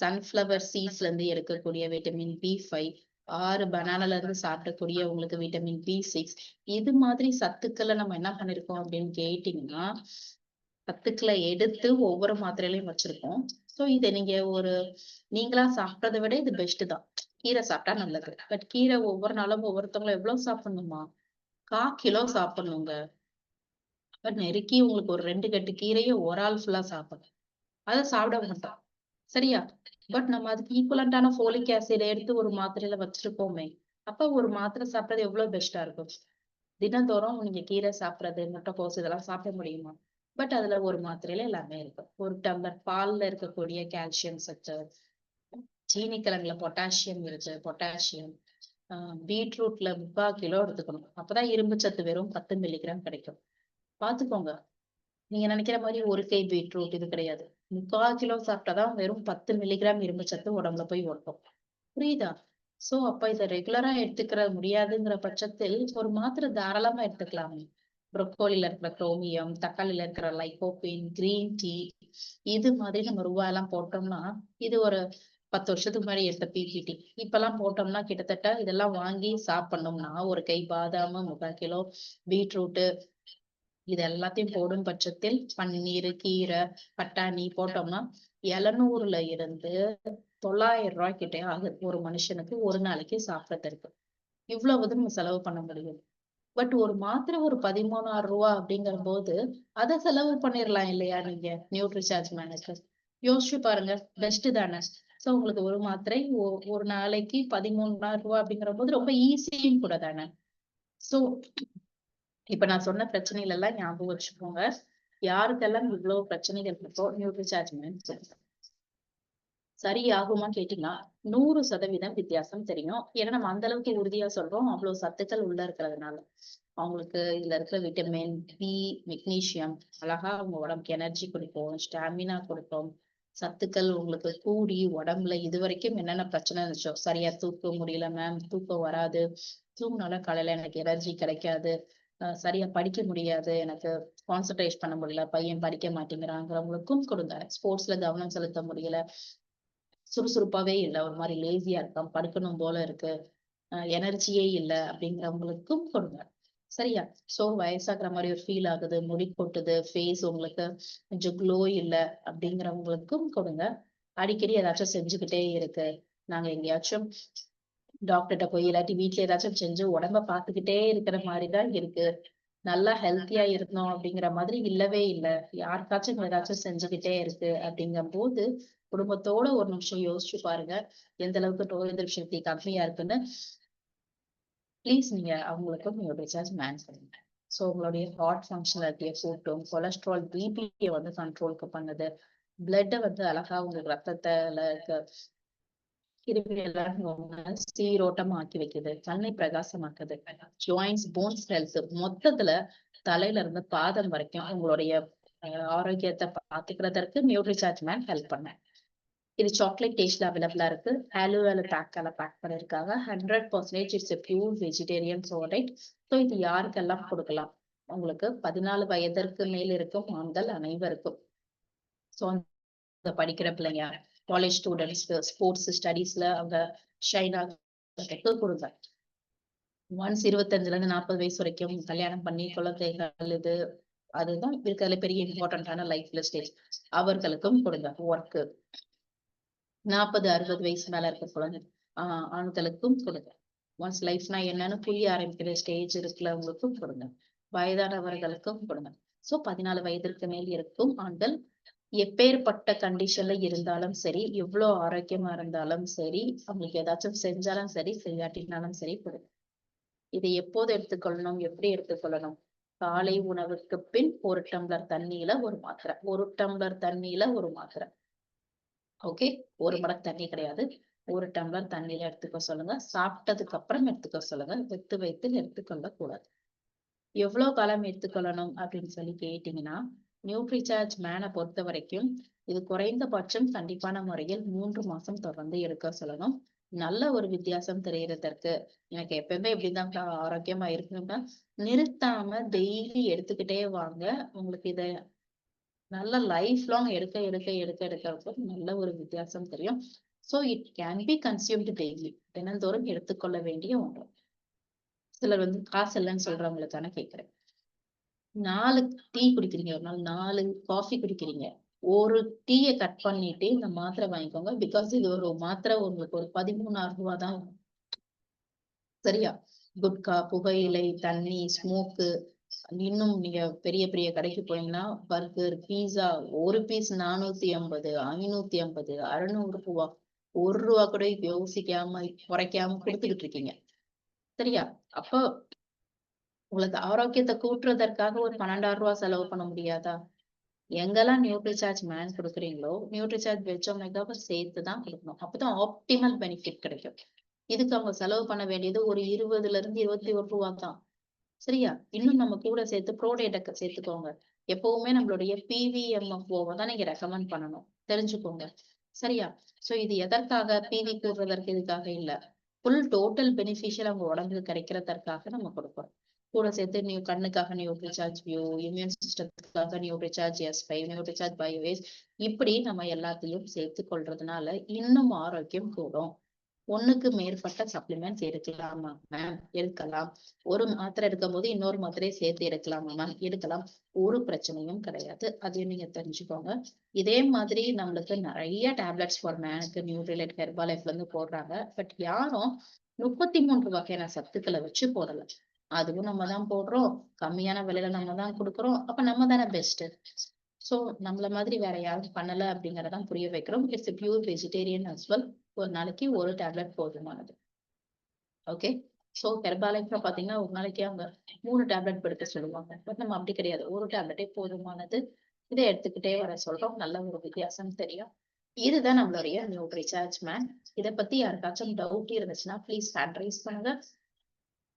சன்ஃப்ளவர் சீட்ஸ்ல இருந்து எடுக்கக்கூடிய விட்டமின் B5, 6 பனானால இருந்து சாப்பிடக்கூடிய உங்களுக்கு விட்டமின் B6. இது மாதிரி சத்துக்களை நம்ம என்ன பண்ணிருக்கோம் அப்படின்னு கேட்டீங்கன்னா, சத்துக்களை எடுத்து ஒவ்வொரு மாத்திரையிலையும் வச்சிருக்கோம். சோ இதை நீங்க நீங்களா சாப்பிடறதை விட இது பெஸ்ட் தான். கீரை சாப்பிட்டா நல்லது. பட் கீரை ஒவ்வொரு நாளும் ஒவ்வொருத்தவங்களும் எவ்வளவு சாப்பிடணுமா? 1/4 கிலோ சாப்பிடணுங்க. நெருக்கி உங்களுக்கு ஒரு 2 கட்டு கீரையை ஒரு ஆள் ஃபுல்லா சாப்பிடணும். அதை சாப்பிட மாட்டோம். சரியா? பட் நம்ம அதுக்கு ஈக்குவலண்டான ஃபோலிக் ஆசிட் எடுத்து ஒரு மாத்திரையில வச்சிருப்போமே. அப்ப ஒரு மாத்திரை சாப்பிட்டது எவ்வளவு பெஸ்டா இருக்கும். தினந்தோறும் நீங்க கீரை சாப்பிடுறது, முட்டைக்கோஸ் இதெல்லாம் சாப்பிட முடியுமா? பட் அதுல ஒரு மாத்திரையில எல்லாமே இருக்கு. ஒரு டம்ளர் பால்ல இருக்கக்கூடிய கால்சியம் சத்து, சீனி கிழங்குல பொட்டாசியம் இருக்கு, பொட்டாசியம். பீட்ரூட்ல 3/4 கிலோ எடுத்துக்கணும். அப்பதான் இரும்பு சத்து வெறும் 10 மில்லிகிராம் கிடைக்கும். பாத்துக்கோங்க. நீங்க நினைக்கிற மாதிரி ஒரு கை பீட்ரூட் இது கிடையாது. 3/4 கிலோ சாப்பிட்டாதான் வெறும் 10 மில்லிகிராம் இரும்பு சத்து உடம்புல போய் ஒட்டும். புரியுதா? சோ அப்ப இதை ரெகுலரா எடுத்துக்கிற முடியாதுங்கிற பட்சத்தில் ஒரு மாத்திரை தாராளமா எடுத்துக்கலாமே. ப்ரொக்கோலில இருக்கிற குரோமியம், தக்காளில இருக்கிற லைகோபின், கிரீன் டீ, இது மாதிரி நம்ம ரூபாயெல்லாம் போட்டோம்னா, இது ஒரு 10 வருஷத்துக்கு முன்னாடி எடுத்த பிபிடி. இப்பெல்லாம் போட்டோம்னா கிட்டத்தட்ட இதெல்லாம் வாங்கி சாப்பிடணும்னா ஒரு கை பாதாம், 3/4 கிலோ பீட்ரூட், இது எல்லாத்தையும் போடும் பட்சத்தில் பன்னீர், கீரை, பட்டாணி போட்டோம்னா 700ல இருந்து 900 ரூபாய் கிட்டே ஆகுது ஒரு மனுஷனுக்கு ஒரு நாளைக்கு சாப்பிடறதுக்கு. இவ்வளவு நம்ம செலவு பண்ண முடியும். பட் ஒரு மாத்திரை ஒரு 13,000 ரூபாய் அப்படிங்கிற போது அதை செலவு பண்ணிடலாம் இல்லையா? நீங்க நியூட்ரிசார்ஜ் மேனுக்கு யோசிச்சு பாருங்க. பெஸ்ட் தானே? சோ உங்களுக்கு ஒரு மாத்திரை ஒரு நாளைக்கு 13,000 ரூபாய் அப்படிங்கிற போது ரொம்ப ஈஸியும் கூட தானே? சோ இப்ப நான் சொன்ன பிரச்சனைகள் எல்லாம் ஞாபகம் வச்சுக்கோங்க. யாருக்கெல்லாம் இவ்வளவு பிரச்சனைகள் இருக்கோ நியூட்ரிசார்ஜ் மேன் சரியாகுமா கேட்டீங்கன்னா 100% வித்தியாசம் தெரியும். ஏன்னா நம்ம அந்த அளவுக்கு உறுதியா சொல்றோம். அவ்வளவு சத்துக்கள் உள்ள இருக்கிறதுனால. அவங்களுக்கு இதுல இருக்கிற விட்டமின் பி, மெக்னீசியம் அழகா அவங்க உடம்புக்கு எனர்ஜி கொடுக்கும், ஸ்டாமினா கொடுக்கும். சத்துக்கள் உங்களுக்கு கூடி உடம்புல இது வரைக்கும் என்னென்ன பிரச்சனை இருந்துச்சோ, சரியா தூக்க முடியல மேம், தூக்கம் வராது, தூங்கினால காலையில எனக்கு எனர்ஜி கிடைக்காது, சரியா படிக்க முடியாது, எனக்கு கான்சென்ட்ரேட் பண்ண முடியல, பையன் படிக்க மாட்டேங்கிறாங்கிறவங்களுக்கும் கொடுங்க. ஸ்போர்ட்ஸ்ல கவனம் செலுத்த முடியல, சுறுசுறுப்பாவே இல்ல, ஒரு மாதிரி லேசியா இருக்கான், படுக்கணும் போல இருக்கு, எனர்ஜியே இல்ல அப்படிங்கிறவங்களுக்கும் கொடுங்க. சரியா? சோ வயசாக்குற மாதிரி ஒரு ஃபீல் ஆகுது, முடி கொட்டுது, ஃபேஸ் உங்களுக்கு கொஞ்சம் க்ளோ இல்ல அப்படிங்கிறவங்களுக்கும் கொடுங்க. அடிக்கடி ஏதாச்சும் செஞ்சுக்கிட்டே இருக்கு, நாங்க எங்கேயாச்சும் டாக்டர்கிட்ட போய் இல்லாட்டி வீட்டுல ஏதாச்சும் செஞ்சு உடம்ப பாத்துக்கிட்டே இருக்கிற மாதிரிதான் இருக்கு, நல்லா ஹெல்த்தியா இருந்தோம் அப்படிங்கிற மாதிரி இல்லவே இல்ல, யாருக்காச்சும் ஏதாச்சும் செஞ்சுக்கிட்டே இருக்கு அப்படிங்கும் போது குடும்பத்தோட ஒரு நிமிஷம் யோசிச்சு பாருங்க எந்த அளவுக்கு நோய் எதிர்ப்பு சக்தி கம்மியா இருக்குன்னு. ப்ளீஸ் நீங்க அவங்களுக்கும் நியூட்ரிசார்ஜ் மேன் பண்ணுங்க. ஸோ உங்களுடைய ஹார்ட் ஃபங்க்ஷனாலிட்டியை கூட்டும், கொலஸ்ட்ரால், பிபியை கண்ட்ரோலுக்கு பண்ணுது, பிளட்டை அழகா உங்களுக்கு ரத்தத்துல இருக்க கிருமி எல்லாம் சீரோட்டமா ஆக்கி வைக்குது, கண்ணை பிரகாசமாக்குது, ஜாயின்ஸ், போன்ஸ் ஹெல்த், மொத்தத்துல தலையில இருந்து பாதம் வரைக்கும் உங்களுடைய ஆரோக்கியத்தை பாத்துக்கிறதற்கு நியூட்ரிசார்ஜ் மேன் ஹெல்ப் பண்ண. இது சாக்லேட் டேஸ்ட்ல அவைலபிளா இருக்கு. ஆலோவேல பேக் பண்ணிருக்காங்க. 100% it's pure vegetarian product. So இது யாருக்கெல்லாம் கொடுக்கலாம்? உங்களுக்கு 14 வயதிற்கு மேல் இருக்கும் ஆண்கள் அனைவருக்கும். ஸோ அந்த படிக்கிற பிள்ளைங்க, காலேஜ் ஸ்டூடெண்ட்ஸ், ஸ்போர்ட்ஸ் ஸ்டடீஸ்ல அவங்க ஷைனா கொடுங்க. ஒன்ஸ் 25ல இருந்து 40 வயசு வரைக்கும் கல்யாணம் பண்ணி குழந்தைகள், இது அதுதான் இருக்கிறதுல பெரிய இம்பார்ட்டன்டான லைஃப்ல ஸ்டேஜ், அவர்களுக்கும் கொடுங்க. ஒர்க்கு 40-60 வயசு மேல இருக்க குழந்தை ஆண்களுக்கும் கொடுங்க. ஒன்ஸ் லைஃப்னா என்னன்னு புரிய ஆரம்பிக்கிற ஸ்டேஜ் இருக்கிறவங்களுக்கும் கொடுங்க, வயதானவர்களுக்கும் கொடுங்க. சோ 14 வயதிற்கு மேல் இருக்கும் ஆண்கள் எப்பேற்பட்ட கண்டிஷன்ல இருந்தாலும் சரி, எவ்வளவு ஆரோக்கியமா இருந்தாலும் சரி, அவங்களுக்கு ஏதாச்சும் செஞ்சாலும் சரி, செய்யாட்டினாலும் சரி கொடுங்க. இதை எப்போது எடுத்துக்கொள்ளணும், எப்படி எடுத்துக்கொள்ளணும்? காலை உணவுக்கு பின் 1 டம்ளர் தண்ணியில ஒரு மாத்திரை, 1 டம்ளர் தண்ணியில ஒரு மாத்திரை. ஓகே, 1 மடக்கு தண்ணி கிடையாது, 1 டம்ளர் தண்ணியில எடுத்துக்க சொல்லுங்க. சாப்பிட்டதுக்கு அப்புறம் எடுத்துக்க சொல்லுங்க. வெத்து வயித்துல எடுத்துக்கொள்ள கூடாது. எவ்வளவு காலம் எடுத்துக்கொள்ளணும் அப்படின்னு சொல்லி கேட்டீங்கன்னா, நியூட்ரிசார்ஜ் மேனை பொறுத்த வரைக்கும் இது குறைந்தபட்சம் கண்டிப்பான முறையில் 3 மாசம் தொடர்ந்து எடுக்க சொல்லணும். நல்ல ஒரு வித்தியாசம் தெரியறதற்கு எனக்கு எப்பவுமே இப்படிதான் ஆரோக்கியமா இருக்கணும்னா நிறுத்தாம டெய்லி எடுத்துக்கிட்டே வாங்க. உங்களுக்கு இத நல்ல லைஃப் லாங் எடுக்க எடுக்க எடுக்க எடுக்க நல்ல ஒரு வித்தியாசம் தெரியும். So it can be consumed daily. தினந்தோறும் எடுத்துக்கொள்ள வேண்டிய ஒன்று. சிலர் வந்து காசு இல்லைன்னு சொல்றவங்களுக்கான கேட்கிறேன். 4 டீ குடிக்கிறீங்க ஒரு நாள், 4 காஃபி குடிக்கிறீங்க. ஒரு டீய கட் பண்ணிட்டு இந்த மாத்திரை வாங்கிக்கோங்க. பிகாஸ் இது ஒரு மாத்திரை உங்களுக்கு ஒரு 13,000 தான் வரும். சரியா? குட்கா, புகையிலை, தண்ணி, ஸ்மோக்கு, இன்னும் நீங்க பெரிய பெரிய கடைக்கு போனீங்கன்னா பர்கர், பீஸா ஒரு பீஸ் 450, 550, 600 ரூபா கூட யோசிக்காம குறைக்காம கொடுத்துக்கிட்டு இருக்கீங்க. சரியா? அப்போ உங்களுக்கு ஆரோக்கியத்தை கூட்டுறதற்காக ஒரு 12,000 செலவு பண்ண முடியாதா? எங்கெல்லாம் நியூட்ரிசார்ஜ் மேன் கொடுக்குறீங்களோ நியூட்ரிசார்ஜ் வெஜ் ஒமேகாவை சேர்த்து தான் கொடுக்கணும். அப்பதான் ஆப்டிமல் பெனிஃபிட் கிடைக்கும். இதுக்கு அவங்க செலவு பண்ண வேண்டியது ஒரு 20 இருந்து 21 தான். சரியா? இன்னும் நம்ம கூட சேர்த்து ப்ரோடேட்டை சேர்த்துக்கோங்க. எப்பவுமே நம்மளுடைய PVMFO தான் நீங்க ரெக்கமெண்ட் பண்ணணும். தெரிஞ்சுக்கோங்க. சரியா? சோ இது எதற்காக? PV கூடுறதற்கு இதுக்காக இல்ல. ஃபுல் டோட்டல் பெனிஃபிஷியல் அவங்க உடம்புக்கு கிடைக்கிறதற்காக நம்ம கொடுப்போம். கூட சேர்த்து கண்ணுக்காக நியூட்ரிசார்ஜ் வியூ, இம்யூன் சிஸ்டத்துக்காக நியூட்ரிசார்ஜ் S5, நியூட்ரிசார்ஜ் பயோவேஸ், இப்படி நம்ம எல்லாத்தையும் சேர்த்து கொள்றதுனால இன்னும் ஆரோக்கியம் கூடும். ஒண்ணுக்கு மேற்பட்ட சப்ளிமெண்ட்ஸ் எடுக்கலாமா மேம்? எடுக்கலாம். ஒரு மாத்திரை எடுக்கும் போது இன்னொரு மாத்திரையை சேர்த்து எடுக்கலாமா மேம்? எடுக்கலாம். ஒரு பிரச்சனையும் கிடையாது. அதையும் நீங்க தெரிஞ்சுக்கோங்க. இதே மாதிரி நம்மளுக்கு நிறைய டேப்லெட்ஸ் ஃபார் மேனுக்கு நியூட்ரிலைட் ஹெர்பாலைஃப்ல இருந்து போடுறாங்க. பட் யாரும் 33 வகையான சத்துக்களை வச்சு போடல. அதுவும் நம்ம தான் போடுறோம். கம்மியான விலையில நம்ம தான் கொடுக்குறோம். அப்ப நம்ம தானே பெஸ்ட். சோ நம்மள மாதிரி வேற யாரும் பண்ணல அப்படிங்கறதான் புரிய வைக்கிறோம். It's pure vegetarian as well. ஒரு நாளைக்கு ஒரு டேப்லெட் போதுமானது. ஓகே. சோ ஹெர்பாலைஃப்ல பாத்தீங்கன்னா ஒரு நாளைக்கு அவங்க 3 டேப்லெட் எடுக்க சொல்லுவாங்க. பட் நம்ம அப்படி கிடையாது. ஒரு டேப்லெட்டே போதுமானது. இதை எடுத்துக்கிட்டே வர சொல்றோம். நல்ல ஒரு வித்தியாசம் தெரியும். இதுதான் நம்மளுடைய நியூட்ரிசார்ஜ் மேன். இதை பத்தி யாருக்காச்சும் டவுட் இருந்துச்சுன்னா ப்ளீஸ் ஹேண்ட் ரைஸ் பண்ணுங்க.